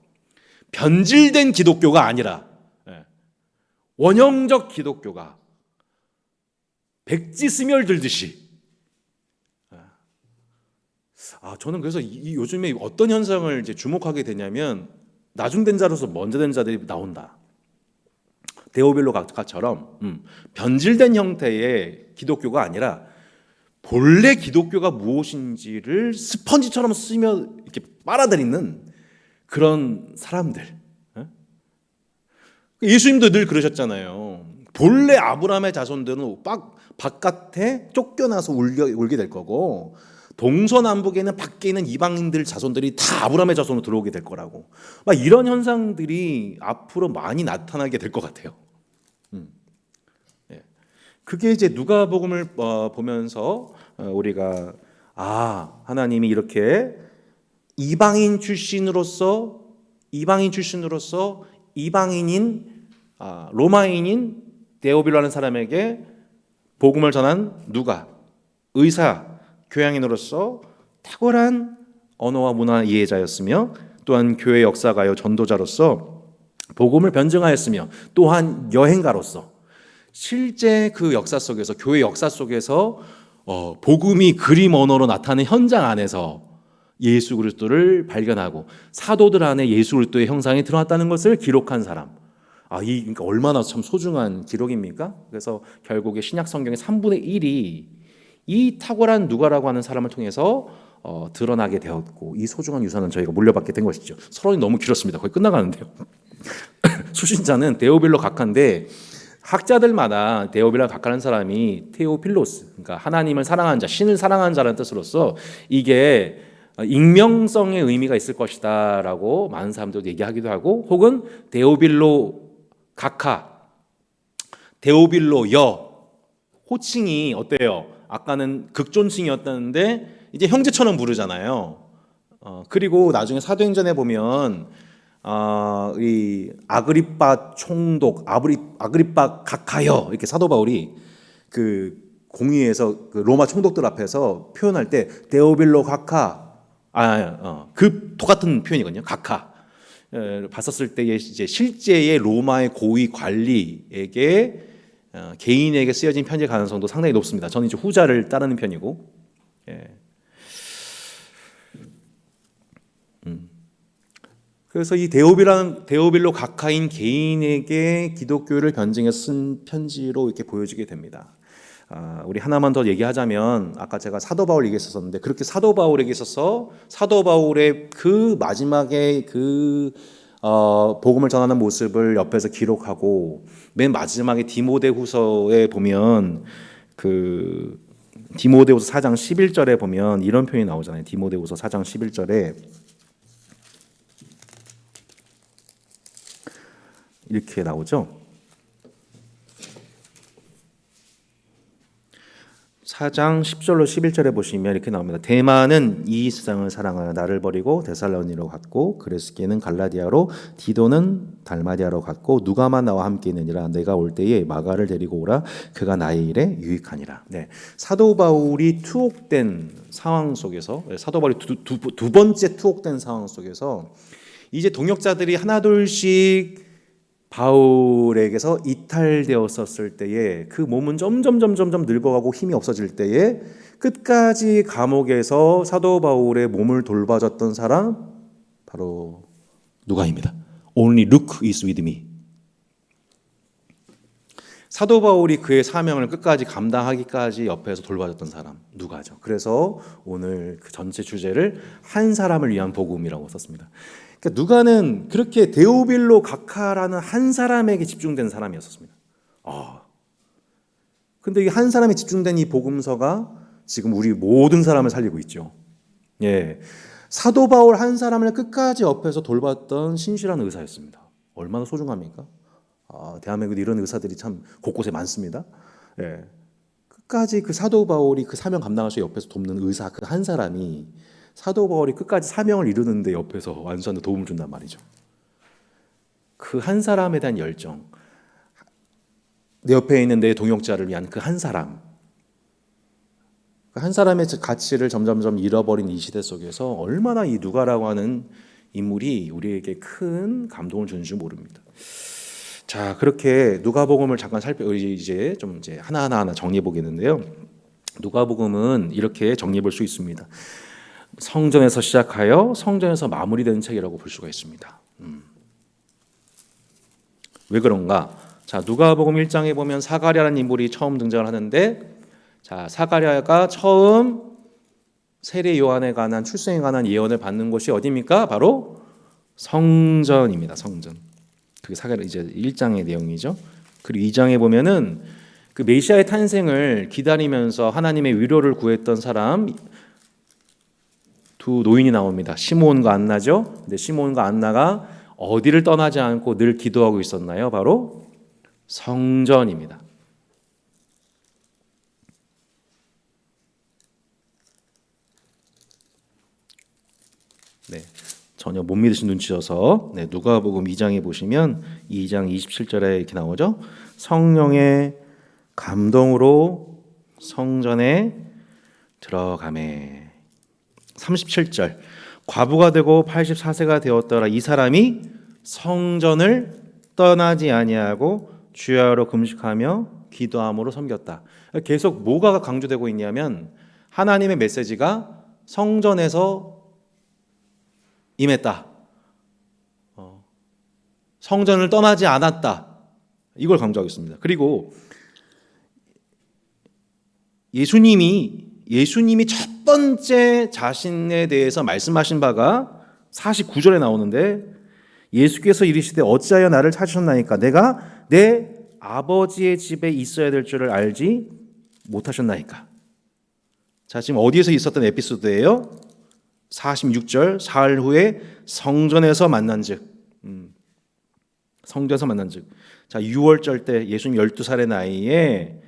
변질된 기독교가 아니라 원형적 기독교가 백지 스며들듯이, 저는 그래서 요즘에 어떤 현상을 이제 주목하게 되냐면 나중된 자로서 먼저 된 자들이 나온다. 데오빌로 각하처럼 변질된 형태의 기독교가 아니라 본래 기독교가 무엇인지를 스펀지처럼 쓰며 이렇게 빨아들이는 그런 사람들. 예수님도 늘 그러셨잖아요. 본래 아브라함의 자손들은 바깥에 쫓겨나서 울게 될 거고, 동서남북에는 밖에 있는 이방인들 자손들이 다 아브라함의 자손으로 들어오게 될 거라고. 막 이런 현상들이 앞으로 많이 나타나게 될 것 같아요. 그게 이제 누가복음을 보면서 우리가 하나님이 이렇게 이방인 출신으로서 이방인인 로마인인 데오빌로라는 사람에게 복음을 전한 누가, 의사, 교양인으로서 탁월한 언어와 문화 이해자였으며 또한 교회 역사가요 전도자로서 복음을 변증하였으며 또한 여행가로서 실제 그 역사 속에서, 교회 역사 속에서 복음이 그림 언어로 나타나는 현장 안에서 예수 그리스도를 발견하고 사도들 안에 예수 그리스도의 형상이 드러났다는 것을 기록한 사람. 그러니까 얼마나 참 소중한 기록입니까? 그래서 결국에 신약 성경의 3분의 1이 이 탁월한 누가라고 하는 사람을 통해서 드러나게 되었고, 이 소중한 유산은 저희가 물려받게 된 것이죠. 서론이 너무 길었습니다. 거의 끝나가는데요. 수신자는 데오빌로 각하인데 학자들마다 데오빌로 각하라는 사람이 테오필로스, 그러니까 하나님을 사랑하는 자, 신을 사랑하는 자라는 뜻으로서 이게 익명성의 의미가 있을 것이다 라고 많은 사람들도 얘기하기도 하고, 혹은 데오빌로 각하, 데오빌로 호칭이 어때요? 아까는 극존칭이었다는데 이제 형제처럼 부르잖아요. 그리고 나중에 사도행전에 보면 이 아그리빠 총독, 아그리빠 각하여 이렇게 사도 바울이 그 공의에서 그 로마 총독들 앞에서 표현할 때 데오빌로 각하, 그 똑같은 표현이거든요. 각하. 봤었을 때에 이제 실제의 로마의 고위 관리에게 개인에게 쓰여진 편지의 가능성도 상당히 높습니다. 저는 이제 후자를 따르는 편이고. 그래서 이 데오빌로 각하인 개인에게 기독교를 변증해서 쓴 편지로 이렇게 보여지게 됩니다. 우리 하나만 더 얘기하자면, 아까 제가 사도 바울 얘기했었는데, 그렇게 사도 바울에게 있어서 사도 바울의 그 마지막에 복음을 전하는 모습을 옆에서 기록하고, 맨 마지막에 디모데후서에 보면 그 디모데후서 4장 11절에 보면 이런 표현이 나오잖아요. 디모데후서 4장 11절에 이렇게 나오죠. 4장 10절로 11절에 보시면 이렇게 나옵니다. 데마는 이 세상을 사랑하여 나를 버리고 데살로니로 갔고, 그레스게는 갈라디아로, 디도는 달마디아로 갔고, 누가만 나와 함께 있느니라. 내가 올 때에 마가를 데리고 오라. 그가 나의 일에 유익하니라. 사도 바울이 투옥된 상황 속에서, 사도 바울이 두 번째 투옥된 상황 속에서 이제 동역자들이 하나둘씩 바울에게서 이탈되었었을 때에 그 몸은 점점 늙어가고 힘이 없어질 때에 끝까지 감옥에서 사도 바울의 몸을 돌봐줬던 사람 바로 누가입니다. Only Luke is with me. 사도 바울이 그의 사명을 끝까지 감당하기까지 옆에서 돌봐줬던 사람 누가죠. 그래서 오늘 그 전체 주제를 한 사람을 위한 복음이라고 썼습니다. 그러니까 누가는 그렇게 데오빌로 각하라는 한 사람에게 집중된 사람이었습니다. 근데 이 한 사람에 집중된 이 복음서가 지금 우리 모든 사람을 살리고 있죠. 예, 사도 바울 한 사람을 끝까지 옆에서 돌봤던 신실한 의사였습니다. 얼마나 소중합니까? 대한민국에 이런 의사들이 참 곳곳에 많습니다. 예, 끝까지 그 사도 바울이 그 사명 감당할 수 옆에서 돕는 의사 그 한 사람이 사도 바울이 끝까지 사명을 이루는데 옆에서 완수하는 데 도움을 준단 말이죠. 그 한 사람에 대한 열정, 내 옆에 있는 내 동역자를 위한 그 한 사람, 그 한 사람의 가치를 점점점 잃어버린 이 시대 속에서 얼마나 이 누가라고 하는 인물이 우리에게 큰 감동을 주는지 모릅니다. 자, 그렇게 누가복음을 잠깐 이제 하나하나 정리해 보겠는데요. 누가복음은 이렇게 정리해 볼 수 있습니다. 성전에서 시작하여 성전에서 마무리되는 책이라고 볼 수가 있습니다. 왜 그런가? 자, 누가복음 1장에 보면 사가랴라는 인물이 처음 등장을 하는데, 자, 사가랴가 처음 세례 요한에 관한 출생에 관한 예언을 받는 곳이 어디입니까? 바로 성전입니다. 성전. 그게 사가랴 이제 1장의 내용이죠. 그리고 2장에 보면은 그 메시아의 탄생을 기다리면서 하나님의 위로를 구했던 사람 두 노인이 나옵니다. 시므온과 안나죠. 근데 시므온과 안나가 어디를 떠나지 않고 늘 기도하고 있었나요? 바로 성전입니다. 네, 전혀 못 믿으신 눈치여서 누가복음 2장에 보시면 2장 27절에 이렇게 나오죠. 성령의 감동으로 성전에 들어가매. 37절 과부가 되고 84세가 되었더라. 이 사람이 성전을 떠나지 아니하고 주야로 금식하며 기도함으로 섬겼다. 계속 뭐가 강조되고 있냐면 하나님의 메시지가 성전에서 임했다. 성전을 떠나지 않았다. 이걸 강조하고 있습니다. 그리고 예수님이 첫 번째 자신에 대해서 말씀하신 바가 49절에 나오는데, 예수께서 이르시되 어찌하여 나를 찾으셨나이까? 내가 내 아버지의 집에 있어야 될 줄을 알지 못하셨나이까? 자, 지금 어디에서 있었던 에피소드예요? 46절 사흘 후에 성전에서 만난즉. 성전에서 만난즉. 자, 6월절 때 예수님 12살의 나이에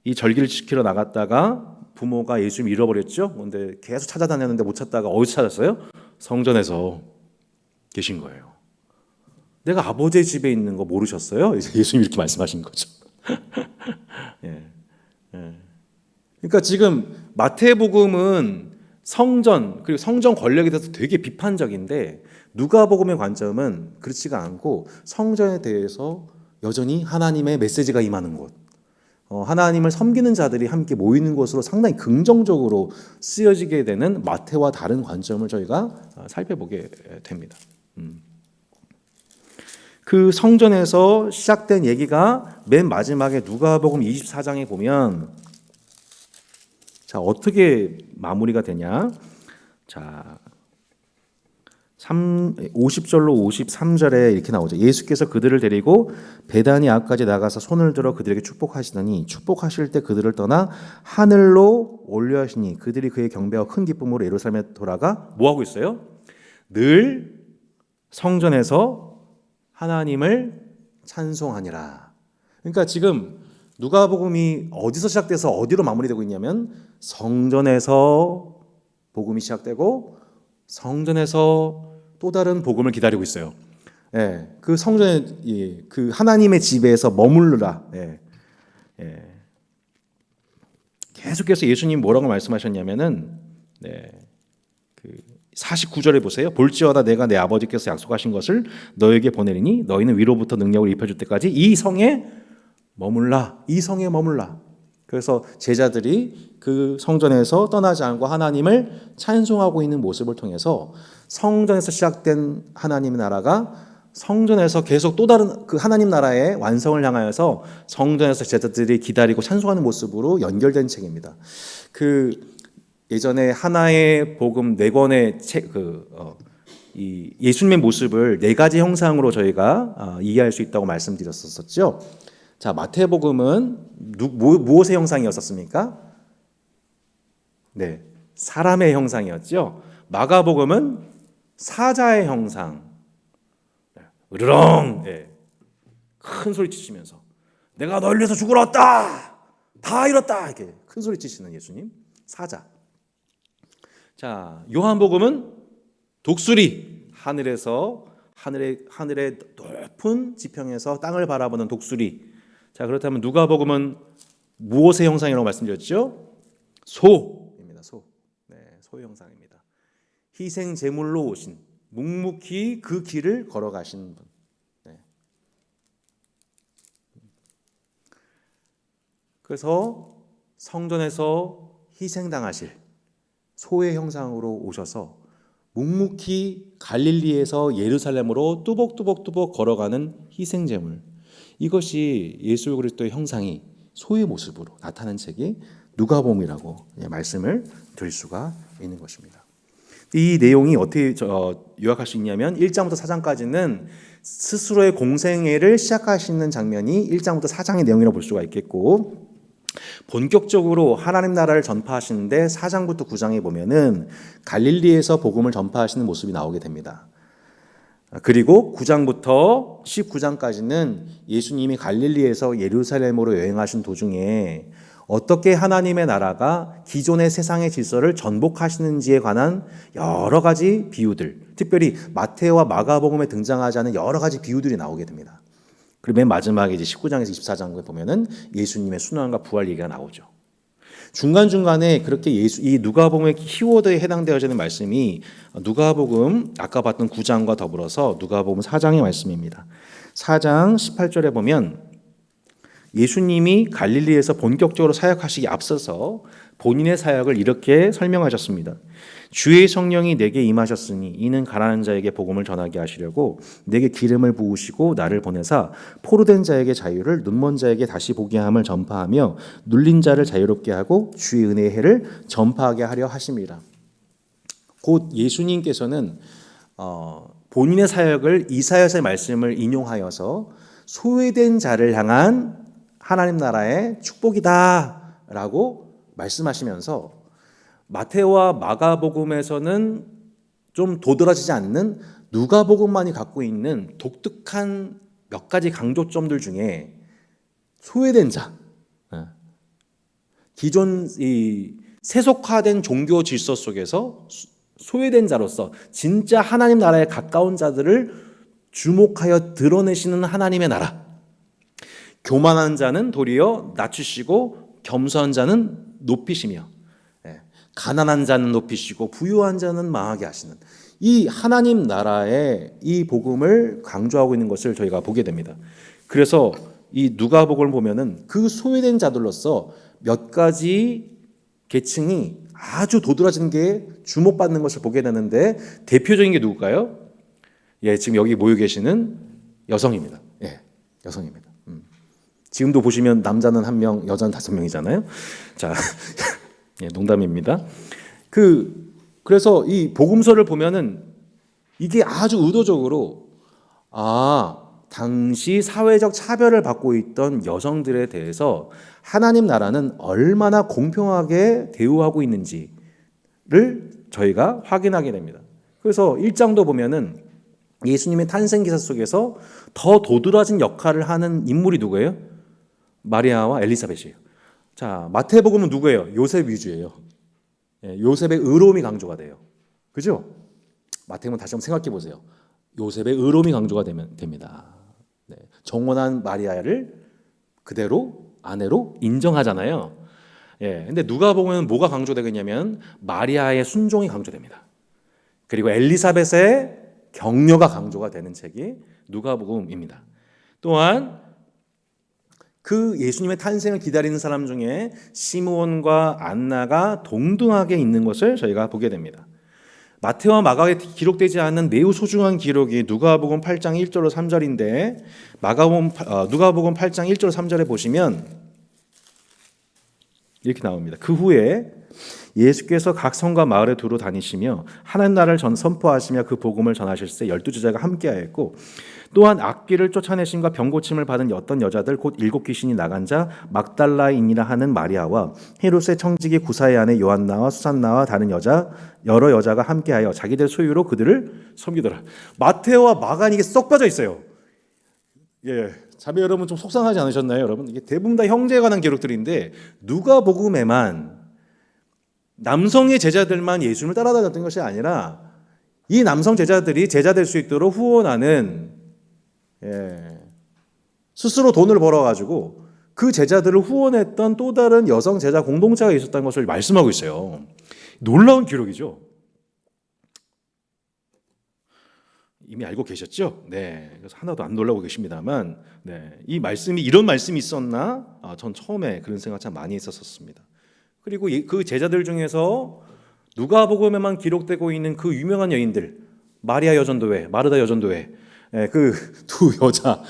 이 절기를 지키러 나갔다가 부모가 예수님 잃어버렸죠. 근데 계속 찾아다녔는데 못 찾다가 어디서 찾았어요? 성전에서 계신 거예요. 내가 아버지의 집에 있는 거 모르셨어요? 예수님이 이렇게 말씀하신 거죠. 예. 그러니까 지금 마태복음은 성전 그리고 성전 권력에 대해서 되게 비판적인데, 누가복음의 관점은 그렇지가 않고 성전에 대해서 여전히 하나님의 메시지가 임하는 곳, 하나님을 섬기는 자들이 함께 모이는 곳으로 상당히 긍정적으로 쓰여지게 되는 마태와 다른 관점을 저희가 살펴보게 됩니다. 그 성전에서 시작된 얘기가 맨 마지막에 누가복음 24장에 보면, 자, 어떻게 마무리가 되냐? 자, 50절로 53절에 이렇게 나오죠. 예수께서 그들을 데리고 베다니 앞까지 나가서 손을 들어 그들에게 축복하시더니 축복하실 때 그들을 떠나 하늘로 올려하시니 그들이 그의 경배와 큰 기쁨으로 예루살렘에 돌아가 뭐 하고 있어요? 늘 성전에서 하나님을 찬송하니라. 그러니까 지금 누가복음이 어디서 시작돼서 어디로 마무리되고 있냐면 성전에서 복음이 시작되고 성전에서 또 다른 복음을 기다리고 있어요. 예, 그 성전에 그 하나님의 집에서 머무르라. 계속해서 예수님 뭐라고 말씀하셨냐면은 그 49절에 보세요. 볼지어다 내가 내 아버지께서 약속하신 것을 너에게 보내리니 너희는 위로부터 능력을 입혀줄 때까지 이 성에 머물라. 이 성에 머물라. 그래서 제자들이 그 성전에서 떠나지 않고 하나님을 찬송하고 있는 모습을 통해서 성전에서 시작된 하나님의 나라가 성전에서 계속 또 다른 그 하나님 나라의 완성을 향하여서 성전에서 제자들이 기다리고 찬송하는 모습으로 연결된 책입니다. 그 예전에 하나의 복음 네 권의 책, 이 예수님의 모습을 네 가지 형상으로 저희가 이해할 수 있다고 말씀드렸었죠. 자, 마태복음은 무엇의 형상이었습니까? 네, 사람의 형상이었죠. 마가복음은 사자의 형상. 으르렁, 네. 큰 소리 치시면서 내가 널 위해서 죽으러 왔다, 다 이뤘다, 이렇게 큰 소리 치시는 예수님, 사자. 자, 요한복음은 독수리, 하늘의 높은 지평에서 땅을 바라보는 독수리. 자, 그렇다면 누가복음은 무엇의 형상이라고 말씀드렸죠? 소입니다. 소. 네, 소의 형상입니다. 희생 제물로 오신, 묵묵히 그 길을 걸어가신 분. 네. 그래서 성전에서 희생당하실 소의 형상으로 오셔서 묵묵히 갈릴리에서 예루살렘으로 뚜벅뚜벅 걸어가는 희생제물, 이것이 예수 그리스도의 형상이 소의 모습으로 나타난 책이 누가복음이라고 말씀을 드릴 수가 있는 것입니다. 이 내용이 어떻게 요약할 수 있냐면 1장부터 4장까지는 스스로의 공생애를 시작하시는 장면이 1장부터 4장의 내용이라고 볼 수가 있겠고, 본격적으로 하나님 나라를 전파하시는데 4장부터 9장에 보면은 갈릴리에서 복음을 전파하시는 모습이 나오게 됩니다. 그리고 9장부터 19장까지는 예수님이 갈릴리에서 예루살렘으로 여행하신 도중에 어떻게 하나님의 나라가 기존의 세상의 질서를 전복하시는지에 관한 여러 가지 비유들, 특별히 마태와 마가복음에 등장하지 않은 여러 가지 비유들이 나오게 됩니다. 그리고 맨 마지막에 이제 19장에서 24장에 보면은 예수님의 순환과 부활 얘기가 나오죠. 중간중간에 그렇게 이 누가복음의 키워드에 해당되어지는 말씀이 누가복음 아까 봤던 9장과 더불어서 누가복음 4장의 말씀입니다. 4장 18절에 보면 예수님이 갈릴리에서 본격적으로 사역하시기 앞서서 본인의 사역을 이렇게 설명하셨습니다. 주의 성령이 내게 임하셨으니 이는 가난한 자에게 복음을 전하게 하시려고 내게 기름을 부으시고 나를 보내사 포로된 자에게 자유를, 눈먼 자에게 다시 보게 함을 전파하며 눌린 자를 자유롭게 하고 주의 은혜의 해를 전파하게 하려 하심이라. 곧 예수님께서는 본인의 사역을 이사야서의 말씀을 인용하여서 소외된 자를 향한 하나님 나라의 축복이다라고 말씀하시면서 마태와 마가복음에서는 좀 도드라지지 않는 누가복음만이 갖고 있는 독특한 몇 가지 강조점들 중에 소외된 자, 기존 이 세속화된 종교 질서 속에서 소외된 자로서 진짜 하나님 나라에 가까운 자들을 주목하여 드러내시는 하나님의 나라. 교만한 자는 도리어 낮추시고 겸손한 자는 높이시며, 가난한 자는 높이시고 부유한 자는 망하게 하시는 이 하나님 나라의 이 복음을 강조하고 있는 것을 저희가 보게 됩니다. 그래서 이 누가복음을 보면은 그 소외된 자들로서 몇 가지 계층이 아주 도드라진 게 주목받는 것을 보게 되는데, 대표적인 게 누굴까요? 지금 여기 모여 계시는 여성입니다. 여성입니다. 지금도 보시면 남자는 1명, 여자는 5명이잖아요. 자, 농담입니다. 그래서 이 복음서를 보면은 이게 아주 의도적으로 당시 사회적 차별을 받고 있던 여성들에 대해서 하나님 나라는 얼마나 공평하게 대우하고 있는지를 저희가 확인하게 됩니다. 그래서 1장도 보면은 예수님의 탄생 기사 속에서 더 도드라진 역할을 하는 인물이 누구예요? 마리아와 엘리사벳이에요. 자, 마태복음은 누구예요? 요셉 위주예요. 요셉의 의로움이 강조가 돼요. 그죠? 마태복음 다시 한번 생각해 보세요. 요셉의 의로움이 강조가 됩니다. 정혼한 마리아를 그대로 아내로 인정하잖아요. 근데 누가복음은 뭐가 강조되겠냐면 마리아의 순종이 강조됩니다. 그리고 엘리사벳의 격려가 강조가 되는 책이 누가복음입니다. 또한 그 예수님의 탄생을 기다리는 사람 중에 시므온과 안나가 동등하게 있는 것을 저희가 보게 됩니다. 마태와 마가에 기록되지 않는 매우 소중한 기록이 누가복음 8장 1절로 3절인데 누가복음 8장 1절 3절에 보시면 이렇게 나옵니다. 그 후에 예수께서 각 성과 마을에 두루 다니시며 하나님 나라를 선포하시며 그 복음을 전하실세 12제자가 함께하였고 또한 악귀를 쫓아내심과 병고침을 받은 어떤 여자들 곧 7귀신이 나간 자 막달라인이라 하는 마리아와 헤롯의 청지기 구사의 아내 요한나와 수산나와 다른 여러 여자가 함께하여 자기들 소유로 그들을 섬기더라. 마태와 마가는 이게 쏙 빠져 있어요. 예, 자매 여러분 좀 속상하지 않으셨나요, 여러분? 이게 대부분 다 형제에 관한 기록들인데 누가복음에만 남성의 제자들만 예수님을 따라다녔던 것이 아니라 이 남성 제자들이 제자 될 수 있도록 후원하는 스스로 돈을 벌어가지고 그 제자들을 후원했던 또 다른 여성 제자 공동체가 있었다는 것을 말씀하고 있어요. 놀라운 기록이죠. 이미 알고 계셨죠? 네, 그래서 하나도 안 놀라고 계십니다만, 네, 이 말씀이 이런 말씀이 있었나? 전 처음에 그런 생각 참 많이 했었습니다. 그리고 그 제자들 중에서 누가복음에만 기록되고 있는 그 유명한 여인들, 마리아 여전도회, 마르다 여전도회, 그 두 여자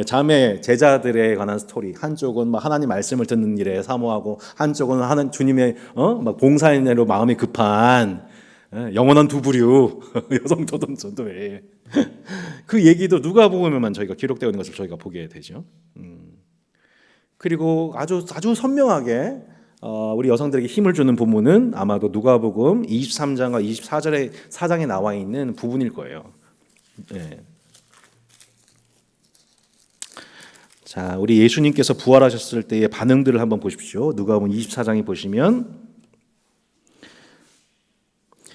자매 제자들에 관한 스토리. 한쪽은 하나님 말씀을 듣는 일에 사모하고 한쪽은 하나님 주님의 봉사인으로 마음이 급한 영원한 두 부류 여성 전도회. 그 얘기도 누가복음에만 저희가 기록되어 있는 것을 저희가 보게 되죠. 그리고 아주 선명하게 우리 여성들에게 힘을 주는 부분은 아마도 누가복음 23장과 24장에 나와 있는 부분일 거예요. 네. 자, 우리 예수님께서 부활하셨을 때의 반응들을 한번 보십시오. 누가복음 24장에 보시면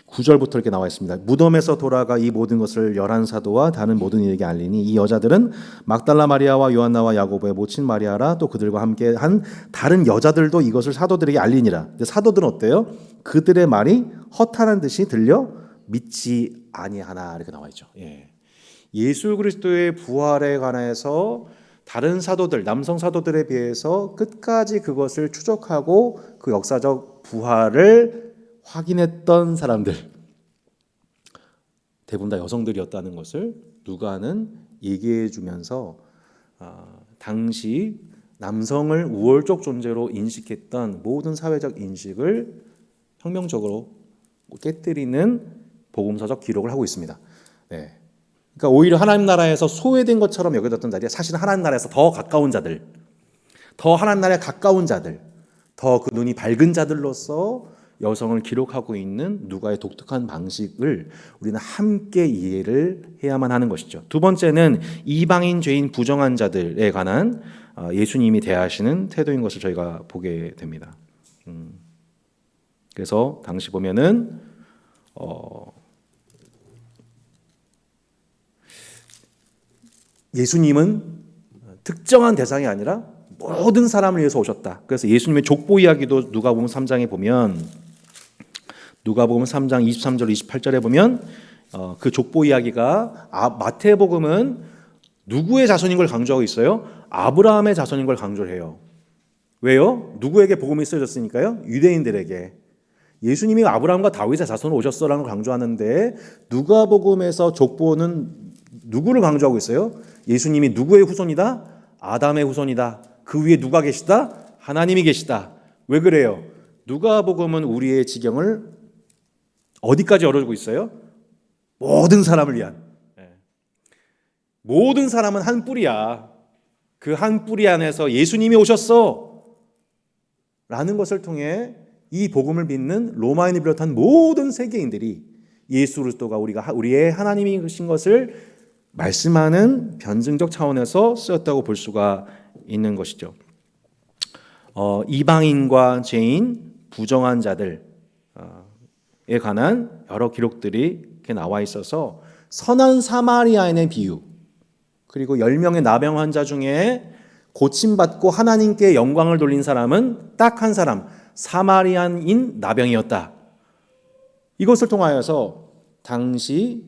9절부터 이렇게 나와 있습니다. 무덤에서 돌아가 이 모든 것을 11사도와 다른 모든 이에게 알리니 이 여자들은 막달라 마리아와 요한나와 야고보의 모친 마리아라 또 그들과 함께 한 다른 여자들도 이것을 사도들에게 알리니라. 근데 사도들은 어때요? 그들의 말이 허탄한 듯이 들려 믿지 아니하나 이렇게 나와 있죠. 예수 그리스도의 부활에 관해서 다른 사도들, 남성 사도들에 비해서 끝까지 그것을 추적하고 그 역사적 부활을 확인했던 사람들, 대부분 다 여성들이었다는 것을 누가는 얘기해 주면서 당시 남성을 우월적 존재로 인식했던 모든 사회적 인식을 혁명적으로 깨뜨리는 복음서적 기록을 하고 있습니다. 그러니까 오히려 하나님 나라에서 소외된 것처럼 여겨졌던 자리에 사실은 하나님 나라에서 더 가까운 자들, 더 하나님 나라에 가까운 자들, 더 그 눈이 밝은 자들로서 여성을 기록하고 있는 누가의 독특한 방식을 우리는 함께 이해를 해야만 하는 것이죠. 두 번째는 이방인 죄인 부정한 자들에 관한 예수님이 대하시는 태도인 것을 저희가 보게 됩니다. 그래서 당시 보면은 예수님은 특정한 대상이 아니라 모든 사람을 위해서 오셨다. 그래서 예수님의 족보 이야기도 누가복음 3장에 보면 누가복음 3장 23절 28절에 보면 그 족보 이야기가 마태복음은 누구의 자손인 걸 강조하고 있어요? 아브라함의 자손인 걸 강조를 해요. 왜요? 누구에게 복음이 쓰여졌으니까요? 유대인들에게. 예수님이 아브라함과 다윗의 자손으로 오셨어라는 걸 강조하는데 누가복음에서 족보는 누구를 강조하고 있어요? 예수님이 누구의 후손이다? 아담의 후손이다. 그 위에 누가 계시다? 하나님이 계시다. 왜 그래요? 누가복음은 우리의 지경을 어디까지 열어주고 있어요? 모든 사람을 위한. 모든 사람은 한 뿌리야. 그 한 뿌리 안에서 예수님이 오셨어 라는 것을 통해 이 복음을 믿는 로마인을 비롯한 모든 세계인들이 예수 그리스도가 우리의 하나님이신 것을 말씀하는 변증적 차원에서 쓰였다고 볼 수가 있는 것이죠. 이방인과 죄인, 부정한 자들에 관한 여러 기록들이 이렇게 나와 있어서 선한 사마리아인의 비유, 그리고 10명의 나병 환자 중에 고침받고 하나님께 영광을 돌린 사람은 딱 한 사람, 사마리아인 나병이었다. 이것을 통하여서 당시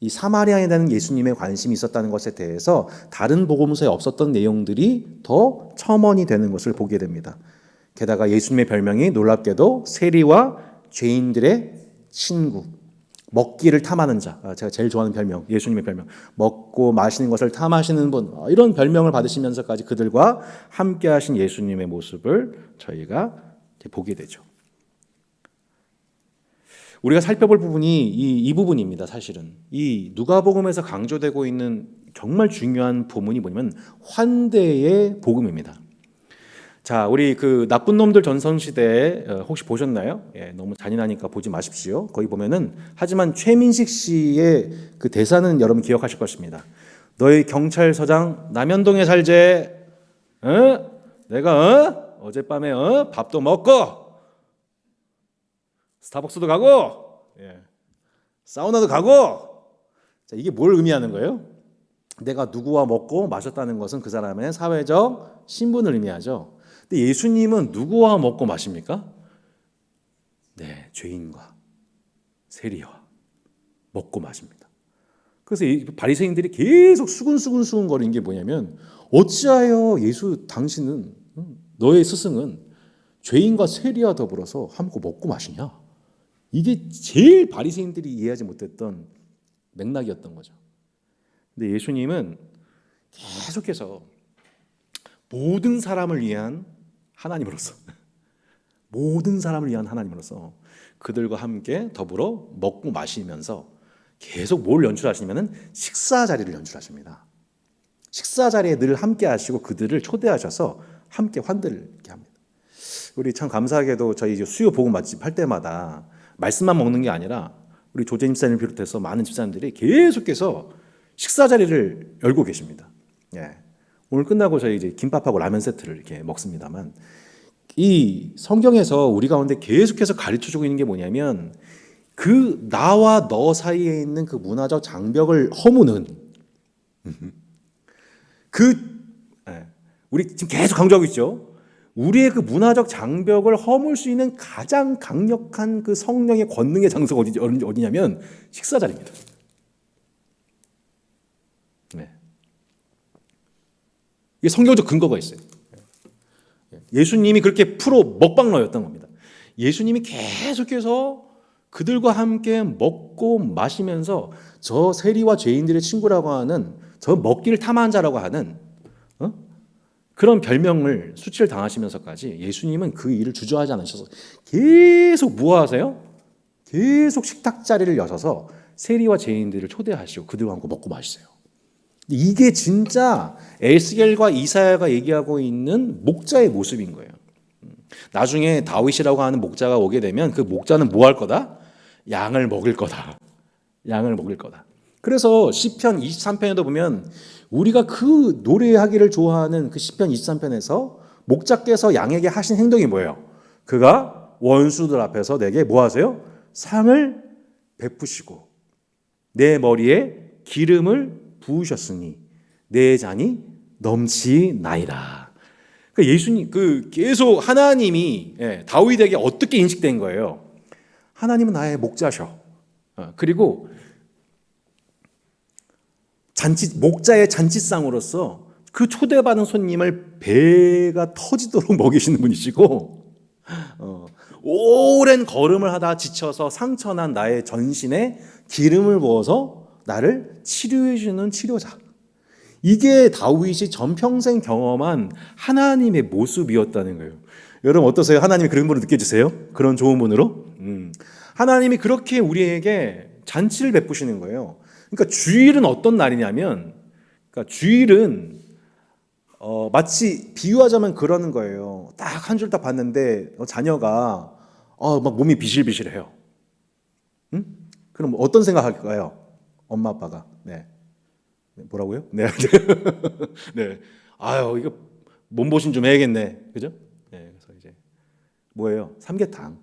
이 사마리아에 대한 예수님의 관심이 있었다는 것에 대해서 다른 복음서에 없었던 내용들이 더 첨언이 되는 것을 보게 됩니다. 게다가 예수님의 별명이 놀랍게도 세리와 죄인들의 친구, 먹기를 탐하는 자, 제가 제일 좋아하는 별명, 예수님의 별명, 먹고 마시는 것을 탐하시는 분, 이런 별명을 받으시면서까지 그들과 함께 하신 예수님의 모습을 저희가 보게 되죠. 우리가 살펴볼 부분이 이 부분입니다. 사실은 이 누가복음에서 강조되고 있는 정말 중요한 부분이 뭐냐면 환대의 복음입니다. 자, 우리 그 나쁜 놈들 전성시대 혹시 보셨나요? 예, 너무 잔인하니까 보지 마십시오. 거기 보면은 하지만 최민식 씨의 그 대사는 여러분 기억하실 것입니다. 너희 경찰서장 남현동에 살제. 내가 어젯밤에 밥도 먹고 스타벅스도 가고 사우나도 가고. 자, 이게 뭘 의미하는 거예요? 내가 누구와 먹고 마셨다는 것은 그 사람의 사회적 신분을 의미하죠. 근데 예수님은 누구와 먹고 마십니까? 네, 죄인과 세리와 먹고 마십니다. 그래서 이 바리새인들이 계속 수근수근 거리는 게 뭐냐면 어찌하여 예수 당신은 너의 스승은 죄인과 세리와 더불어서 함께 먹고 마시냐? 이게 제일 바리새인들이 이해하지 못했던 맥락이었던 거죠. 근데 예수님은 계속해서 모든 사람을 위한 하나님으로서 모든 사람을 위한 하나님으로서 그들과 함께 더불어 먹고 마시면서 계속 뭘 연출하시냐면 식사 자리를 연출하십니다. 식사 자리에 늘 함께 하시고 그들을 초대하셔서 함께 환대를 이렇게 합니다. 우리 참 감사하게도 저희 수요 복음 맛집 할 때마다 말씀만 먹는 게 아니라 우리 조재님 집사님을 비롯해서 많은 집사님들이 계속해서 식사 자리를 열고 계십니다. 예. 오늘 끝나고 저희 이제 김밥하고 라면 세트를 이렇게 먹습니다만 이 성경에서 우리 가운데 계속해서 가르쳐주고 있는 게 뭐냐면 그 나와 너 사이에 있는 그 문화적 장벽을 허무는 우리 지금 계속 강조하고 있죠. 우리의 그 문화적 장벽을 허물 수 있는 가장 강력한 그 성령의 권능의 장소가 어디냐면 식사 자리입니다. 네. 이게 성경적 근거가 있어요. 예수님이 그렇게 프로 먹방러였던 겁니다. 예수님이 계속해서 그들과 함께 먹고 마시면서 저 세리와 죄인들의 친구라고 하는 저 먹기를 탐한 자라고 하는 그런 별명을 수치를 당하시면서까지 예수님은 그 일을 주저하지 않으셔서 계속 무엇하세요? 계속 식탁 자리를 여셔서 세리와 죄인들을 초대하시고 그들과 함께 먹고 마시세요. 이게 진짜 에스겔과 이사야가 얘기하고 있는 목자의 모습인 거예요. 나중에 다윗이라고 하는 목자가 오게 되면 그 목자는 뭐 할 거다? 양을 먹을 거다. 양을 먹을 거다. 그래서 시편 23편에도 보면 우리가 그 노래하기를 좋아하는 그 시편 23편에서 목자께서 양에게 하신 행동이 뭐예요? 그가 원수들 앞에서 내게 뭐 하세요? 상을 베푸시고 내 머리에 기름을 부으셨으니 내 잔이 넘치나이다. 그러니까 예수님 계속 하나님이 다윗에게 어떻게 인식된 거예요? 하나님은 나의 목자셔. 그리고 목자의 잔치상으로서 그 초대받은 손님을 배가 터지도록 먹이시는 분이시고 오랜 걸음을 하다 지쳐서 상처난 나의 전신에 기름을 부어서 나를 치료해 주는 치료자. 이게 다윗이 전평생 경험한 하나님의 모습이었다는 거예요. 여러분 어떠세요? 하나님이 그런 분으로 느껴지세요? 그런 좋은 분으로? 하나님이 그렇게 우리에게 잔치를 베푸시는 거예요. 그러니까 주일은 어떤 날이냐면, 그러니까 주일은 마치 비유하자면 그러는 거예요. 딱 한 줄 딱 봤는데 자녀가 막 몸이 비실비실해요. 그럼 어떤 생각할까요? 엄마 아빠가 뭐라고요? 네. 아유 이거 몸보신 좀 해야겠네, 그죠? 그래서 이제 뭐예요? 삼계탕.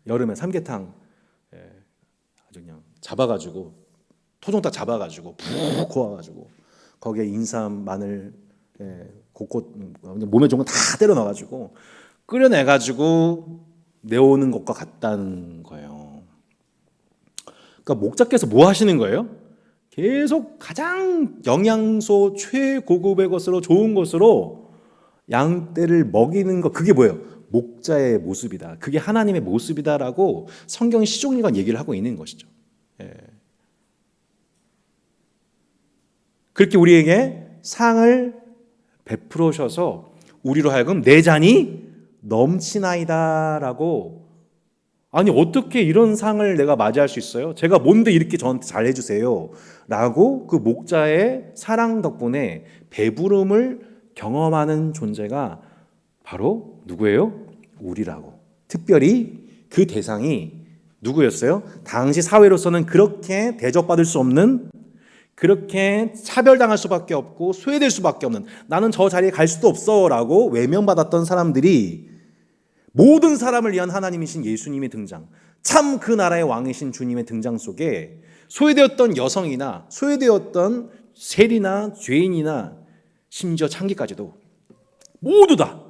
여름에 삼계탕 아주 그냥 잡아가지고 토종닭 잡아가지고 푹 구워가지고 거기에 인삼, 마늘, 곳곳 몸에 좋은 거 다 때려 넣어가지고 끓여내가지고 내오는 것과 같다는 거예요. 그러니까 목자께서 뭐 하시는 거예요? 계속 가장 영양소 최고급의 것으로 좋은 것으로 양떼를 먹이는 것, 그게 뭐예요? 목자의 모습이다. 그게 하나님의 모습이다라고 성경 시종일관 얘기를 하고 있는 것이죠. 예. 그렇게 우리에게 상을 베풀으셔서 우리로 하여금 내 잔이 넘치나이다라고. 아니 어떻게 이런 상을 내가 맞이할 수 있어요? 제가 뭔데 이렇게 저한테 잘해주세요 라고 그 목자의 사랑 덕분에 배부름을 경험하는 존재가 바로 누구예요? 우리라고. 특별히 그 대상이 누구였어요? 당시 사회로서는 그렇게 대접받을 수 없는, 그렇게 차별당할 수밖에 없고 소외될 수밖에 없는, 나는 저 자리에 갈 수도 없어 라고 외면받았던 사람들이 모든 사람을 위한 하나님이신 예수님의 등장, 참 그 나라의 왕이신 주님의 등장 속에 소외되었던 여성이나 소외되었던 세리나 죄인이나 심지어 창기까지도 모두 다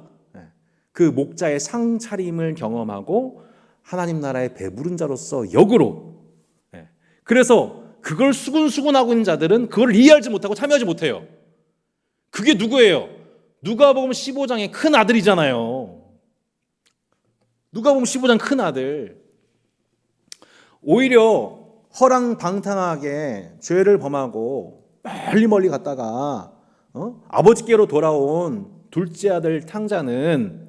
그 목자의 상차림을 경험하고 하나님 나라의 배부른 자로서 역으로, 그래서 그걸 수군수군하고 있는 자들은 그걸 이해하지 못하고 참여하지 못해요. 그게 누구예요? 누가복음 15장의 큰 아들이잖아요. 누가복음 15장 큰 아들. 오히려 허랑방탕하게 죄를 범하고 멀리 갔다가 아버지께로 돌아온 둘째 아들 탕자는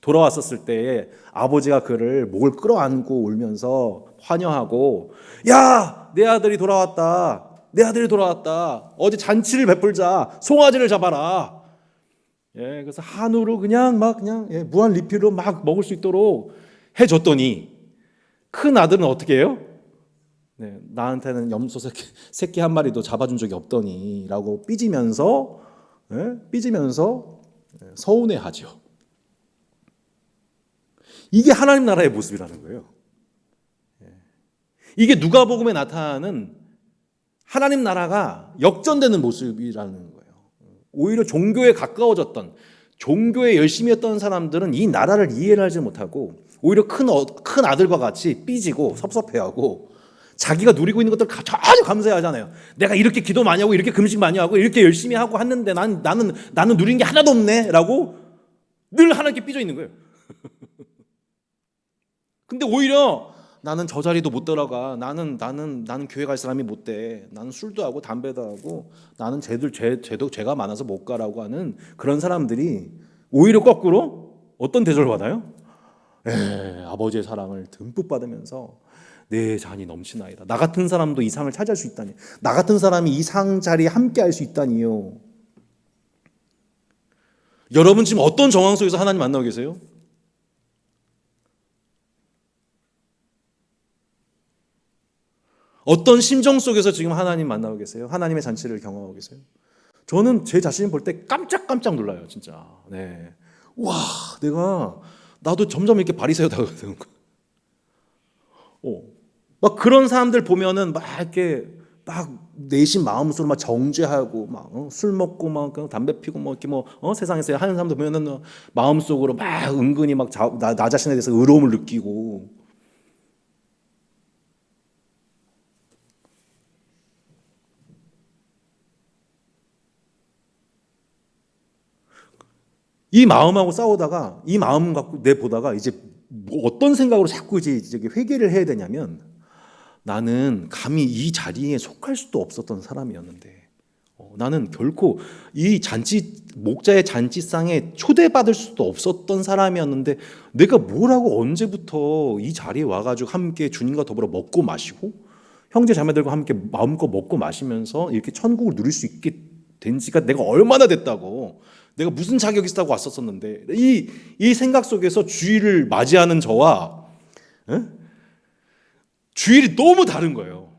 돌아왔었을 때 아버지가 그를 목을 끌어안고 울면서 환영하고, 야, 내 아들이 돌아왔다. 내 아들이 돌아왔다. 어디 잔치를 베풀자. 송아지를 잡아라. 예, 그래서 한우로 그냥 무한 리필로 막 먹을 수 있도록 해줬더니 큰 아들은 어떻게 해요? 네, 나한테는 염소 새끼 한 마리도 잡아준 적이 없더니라고 삐지면서 서운해하죠. 이게 하나님 나라의 모습이라는 거예요. 이게 누가복음에 나타나는 하나님 나라가 역전되는 모습이라는 거예요. 오히려 종교에 가까워졌던, 종교에 열심히 했던 사람들은 이 나라를 이해를 하지 못하고 오히려 큰 아들과 같이 삐지고 섭섭해하고 자기가 누리고 있는 것들 전혀 감사해하잖아요. 내가 이렇게 기도 많이 하고 이렇게 금식 많이 하고 이렇게 열심히 하고 했는데 나는 누린 게 하나도 없네 라고 늘 하나님께 삐져 있는 거예요. 근데 오히려 나는 저 자리도 못 들어가. 나는 교회 갈 사람이 못 돼. 나는 술도 하고 담배도 하고 나는 죄가 많아서 못 가라고 하는 그런 사람들이 오히려 거꾸로 어떤 대접을 받아요? 아버지의 사랑을 듬뿍 받으면서 내 잔이 넘치나이다. 나 같은 사람도 이 상을 차지할 수 있다니. 나 같은 사람이 이 상 자리에 함께 할 수 있다니요. 여러분 지금 어떤 정황 속에서 하나님 만나고 계세요? 어떤 심정 속에서 지금 하나님 만나고 계세요? 하나님의 잔치를 경험하고 계세요? 저는 제 자신을 볼 때 깜짝깜짝 놀라요, 진짜. 네. 와, 나도 점점 이렇게 바리새어다가 되는 거. 막 그런 사람들 보면은 막 이렇게 막 내심 마음속으로 막 정죄하고 막 술 먹고 막 담배 피고 뭐 이렇게 세상에서 하는 사람들 보면은 마음속으로 막 은근히 막 나 자신에 대해서 의로움을 느끼고. 이 마음하고 싸우다가 이 마음 갖고 보다가 이제 뭐 어떤 생각으로 자꾸 이제 회개를 해야 되냐면, 나는 감히 이 자리에 속할 수도 없었던 사람이었는데, 나는 결코 이 목자의 잔치상에 초대받을 수도 없었던 사람이었는데, 내가 뭐라고 언제부터 이 자리에 와가지고 함께 주님과 더불어 먹고 마시고 형제 자매들과 함께 마음껏 먹고 마시면서 이렇게 천국을 누릴 수 있게 된 지가 내가 얼마나 됐다고, 내가 무슨 자격이 있다고 왔었었는데, 이 생각 속에서 주일을 맞이하는 저와 주일이 너무 다른 거예요.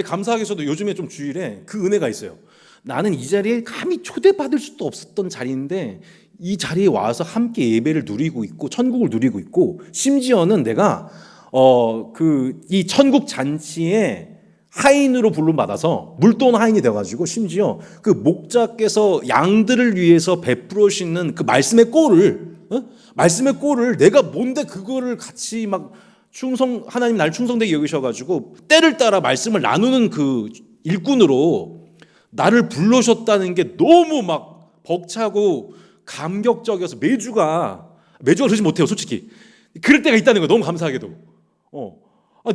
감사하게서도 요즘에 좀 주일에 그 은혜가 있어요. 나는 이 자리에 감히 초대받을 수도 없었던 자리인데 이 자리에 와서 함께 예배를 누리고 있고 천국을 누리고 있고, 심지어는 내가 이 천국 잔치에 하인으로 부름받아서 물돈 하인이 돼가지고 심지어 그 목자께서 양들을 위해서 베풀으시는 그 말씀의 꼴을 내가 뭔데 그거를 같이 막 하나님 날 충성되게 여기셔가지고 때를 따라 말씀을 나누는 그 일꾼으로 나를 불러셨다는 게 너무 막 벅차고 감격적이어서 매주가 그러지 못해요, 솔직히. 그럴 때가 있다는 거 너무 감사하게도.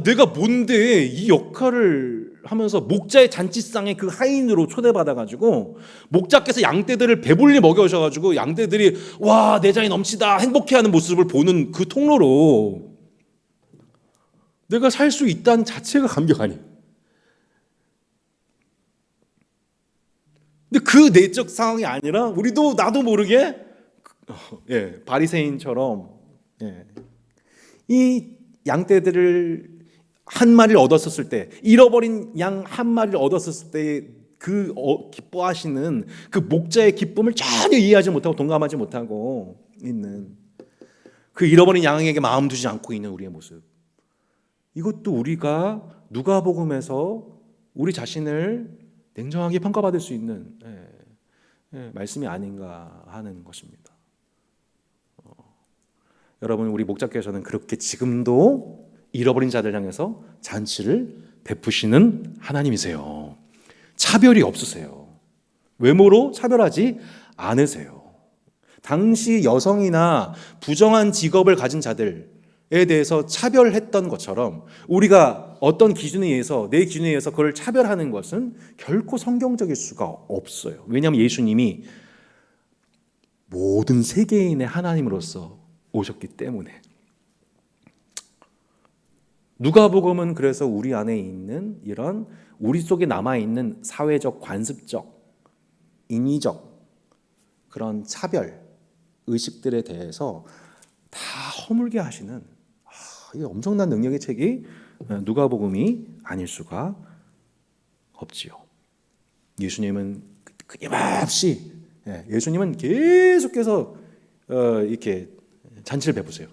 내가 뭔데 이 역할을 하면서 목자의 잔치상에 그 하인으로 초대받아가지고 목자께서 양떼들을 배불리 먹여주셔가지고 양떼들이 와 내장이 넘치다 행복해하는 모습을 보는 그 통로로 내가 살 수 있다는 자체가 감격 아니에요. 근데 그 내적 상황이 아니라 우리도 나도 모르게 바리새인처럼 이 양떼들을 한 마리를 얻었을 때, 잃어버린 양 한 마리를 얻었을 때 그 기뻐하시는 그 목자의 기쁨을 전혀 이해하지 못하고 동감하지 못하고 있는 그 잃어버린 양에게 마음 두지 않고 있는 우리의 모습. 이것도 우리가 누가복음에서 우리 자신을 냉정하게 평가받을 수 있는 말씀이 아닌가 하는 것입니다. 여러분, 우리 목자께서는 그렇게 지금도 잃어버린 자들 향해서 잔치를 베푸시는 하나님이세요. 차별이 없으세요. 외모로 차별하지 않으세요. 당시 여성이나 부정한 직업을 가진 자들에 대해서 차별했던 것처럼 우리가 어떤 기준에 의해서 내 기준에 의해서 그걸 차별하는 것은 결코 성경적일 수가 없어요. 왜냐하면 예수님이 모든 세계인의 하나님으로서 오셨기 때문에. 누가복음은 그래서 우리 안에 있는 이런 우리 속에 남아있는 사회적, 관습적, 인위적 그런 차별 의식들에 대해서 다 허물게 하시는 이 엄청난 능력의 책이 누가복음이 아닐 수가 없지요. 예수님은 끊임없이 예수님은 계속해서 이렇게 잔치를 베푸세요.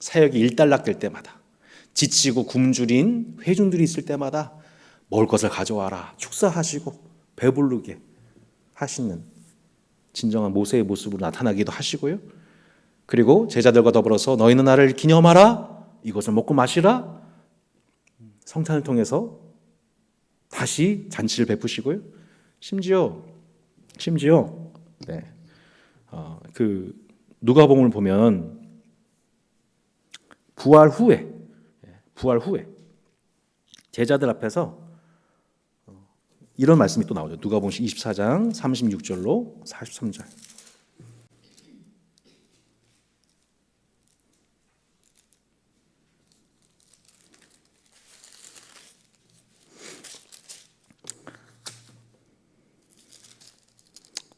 사역이 일단락될 때마다, 지치고 굶주린 회중들이 있을 때마다 먹을 것을 가져와라 축사하시고 배부르게 하시는 진정한 모세의 모습으로 나타나기도 하시고요. 그리고 제자들과 더불어서 너희는 나를 기념하라, 이것을 먹고 마시라, 성찬을 통해서 다시 잔치를 베푸시고요. 심지어 그 누가복음을 보면 부활 후에 제자들 앞에서 이런 말씀이 또 나오죠. 누가복음 24장 36절로 43절.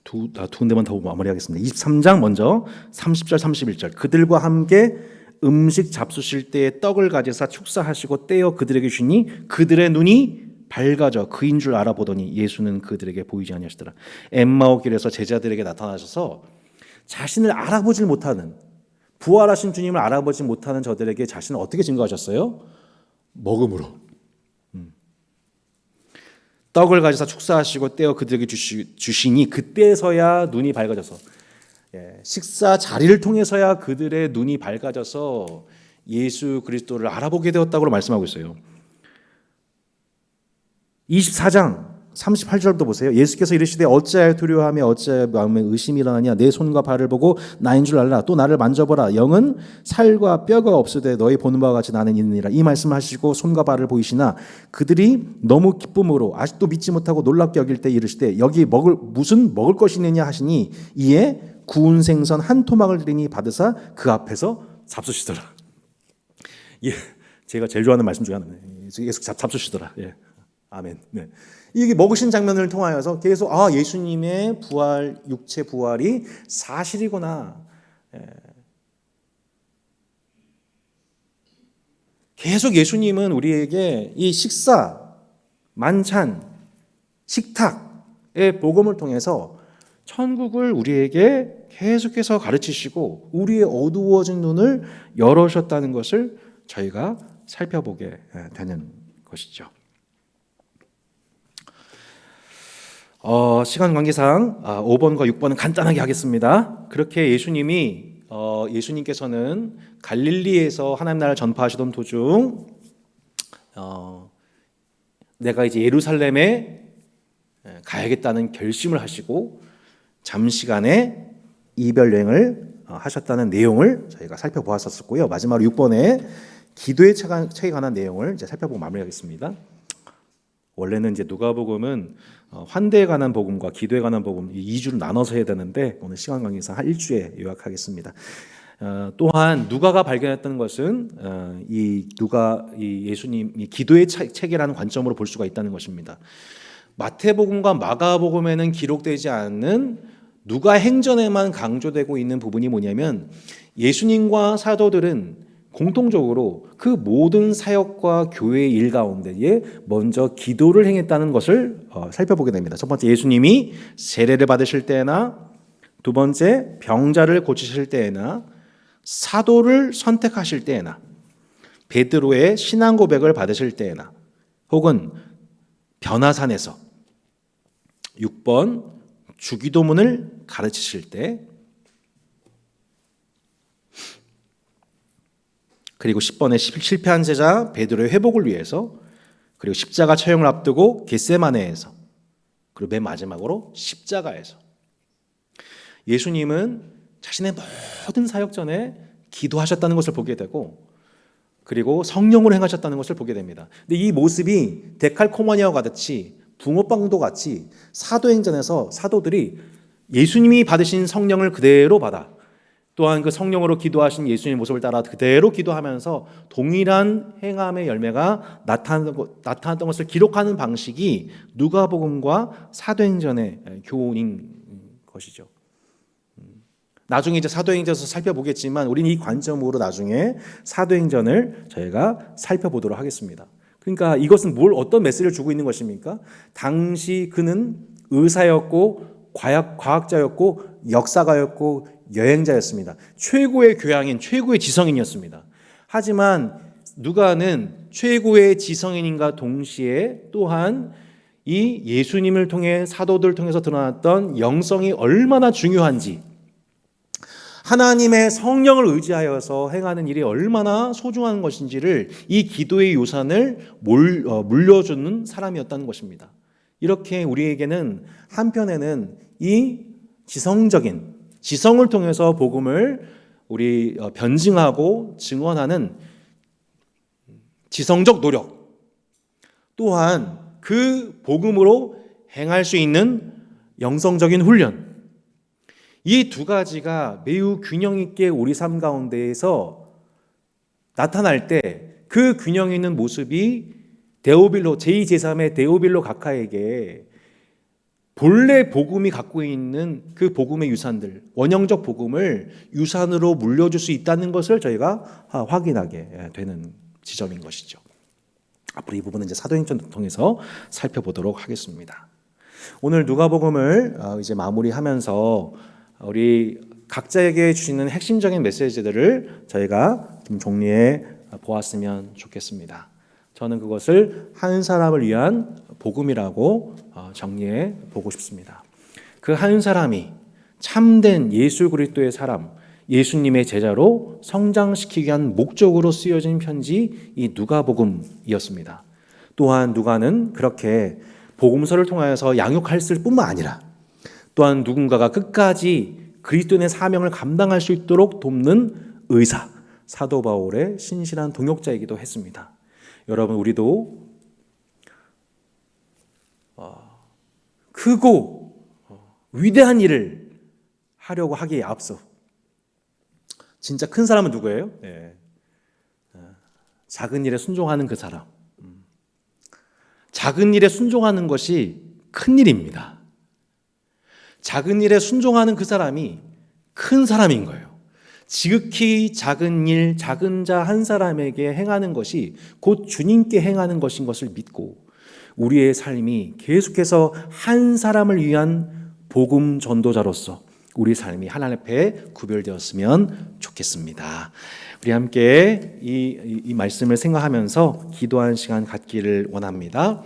두 군데만 더 마무리하겠습니다. 23장 먼저 30절 31절. 그들과 함께 음식 잡수실 때에 떡을 가져사 축사하시고 떼어 그들에게 주니 그들의 눈이 밝아져 그인 줄 알아보더니 예수는 그들에게 보이지 아니하시더라. 엠마오 길에서 제자들에게 나타나셔서 자신을 알아보질 못하는, 부활하신 주님을 알아보지 못하는 저들에게 자신을 어떻게 증거하셨어요? 먹음으로. 떡을 가져서 축사하시고 떼어 그들에게 주시니 그때서야 눈이 밝아져서, 식사 자리를 통해서야 그들의 눈이 밝아져서 예수 그리스도를 알아보게 되었다고 말씀하고 있어요. 24장 38절도 보세요. 예수께서 이르시되 어찌하여 두려워하며 어찌하여 마음에 의심이 일어나냐. 내 손과 발을 보고 나인 줄 알라. 또 나를 만져보라. 영은 살과 뼈가 없으되 너희 보는 바와 같이 나는 있느니라. 이 말씀하시고 손과 발을 보이시나 그들이 너무 기쁨으로 아직도 믿지 못하고 놀랍게 여길 때 이르시되 여기 무슨 먹을 것이 있느냐 하시니 이에 구운 생선 한 토막을 드리니 받으사 그 앞에서 잡수시더라. 제가 제일 좋아하는 말씀 중에 하나입니다. 예수 잡수시더라. 아멘. 이게 먹으신 장면을 통하여서 계속 예수님의 부활, 육체 부활이 사실이구나. 계속 예수님은 우리에게 이 식사, 만찬, 식탁의 복음을 통해서 천국을 우리에게 계속해서 가르치시고 우리의 어두워진 눈을 열어주셨다는 것을 저희가 살펴보게 되는 것이죠. 시간 관계상 5번과 6번은 간단하게 하겠습니다. 그렇게 예수님이 예수님께서는 갈릴리에서 하나님 나라를 전파하시던 도중 내가 이제 예루살렘에 가야겠다는 결심을 하시고 잠시간의 이별 여행을 하셨다는 내용을 저희가 살펴보았었고요. 마지막으로 6번에 기도의 책에 관한 내용을 이제 살펴보고 마무리하겠습니다. 원래는 이제 누가복음은 환대에 관한 복음과 기도에 관한 복음 이 2주로 나눠서 해야 되는데 오늘 시간 관계상 한 1주에 요약하겠습니다. 또한 누가가 발견했던 것은 이 예수님이 기도의 체계라는 관점으로 볼 수가 있다는 것입니다. 마태복음과 마가복음에는 기록되지 않는 누가 행전에만 강조되고 있는 부분이 뭐냐면 예수님과 사도들은 공통적으로 그 모든 사역과 교회의 일 가운데에 먼저 기도를 행했다는 것을 살펴보게 됩니다. 첫 번째, 예수님이 세례를 받으실 때나, 두 번째, 병자를 고치실 때나, 사도를 선택하실 때나, 베드로의 신앙 고백을 받으실 때나, 혹은 변화산에서 6번 주기도문을 가르치실 때, 그리고 10번에 실패한 제자 베드로의 회복을 위해서, 그리고 십자가 처형을 앞두고 겟세마네에서, 그리고 맨 마지막으로 십자가에서 예수님은 자신의 모든 사역 전에 기도하셨다는 것을 보게 되고, 그리고 성령으로 행하셨다는 것을 보게 됩니다. 근데 이 모습이 데칼코마니아와 같이 붕어빵도 같이 사도행전에서 사도들이 예수님이 받으신 성령을 그대로 받아, 또한 그 성령으로 기도하신 예수님의 모습을 따라 그대로 기도하면서 동일한 행함의 열매가 나타났던 것을 기록하는 방식이 누가복음과 사도행전의 교훈인 것이죠. 나중에 이제 사도행전에서 살펴보겠지만 우리는 이 관점으로 나중에 사도행전을 저희가 살펴보도록 하겠습니다. 그러니까 이것은 어떤 메시지를 주고 있는 것입니까? 당시 그는 의사였고 과학자였고 역사가였고 여행자였습니다. 최고의 교양인, 최고의 지성인이었습니다. 하지만 누가는 최고의 지성인인과 동시에 또한 이 예수님을 통해 사도들을 통해서 드러났던 영성이 얼마나 중요한지, 하나님의 성령을 의지하여서 행하는 일이 얼마나 소중한 것인지를 이 기도의 요산을 물려주는 사람이었다는 것입니다. 이렇게 우리에게는 한편에는 이 지성을 통해서 복음을 우리 변증하고 증언하는 지성적 노력, 또한 그 복음으로 행할 수 있는 영성적인 훈련, 이 두 가지가 매우 균형 있게 우리 삶 가운데에서 나타날 때 그 균형 있는 모습이 제2제3의 데오빌로 각하에게 본래 복음이 갖고 있는 그 복음의 유산들, 원형적 복음을 유산으로 물려줄 수 있다는 것을 저희가 확인하게 되는 지점인 것이죠. 앞으로 이 부분은 이제 사도행전을 통해서 살펴보도록 하겠습니다. 오늘 누가복음을 이제 마무리하면서 우리 각자에게 주시는 핵심적인 메시지들을 저희가 좀 정리해 보았으면 좋겠습니다. 저는 그것을 한 사람을 위한 복음이라고 정리해 보고 싶습니다. 그 한 사람이 참된 예수 그리스도의 사람, 예수님의 제자로 성장시키기 위한 목적으로 쓰여진 편지 이 누가복음이었습니다. 또한 누가는 그렇게 복음서를 통하여서 양육할 뿐만 아니라 또한 누군가가 끝까지 그리스도인의 사명을 감당할 수 있도록 돕는 의사, 사도 바울의 신실한 동역자이기도 했습니다. 여러분, 우리도 크고 위대한 일을 하려고 하기에 앞서 진짜 큰 사람은 누구예요? 네. 작은 일에 순종하는 그 사람. 작은 일에 순종하는 것이 큰 일입니다. 작은 일에 순종하는 그 사람이 큰 사람인 거예요. 지극히 작은 일, 작은 자 한 사람에게 행하는 것이 곧 주님께 행하는 것인 것을 믿고 우리의 삶이 계속해서 한 사람을 위한 복음 전도자로서 우리 삶이 하나님 앞에 구별되었으면 좋겠습니다. 우리 함께 이 말씀을 생각하면서 기도하는 시간 갖기를 원합니다.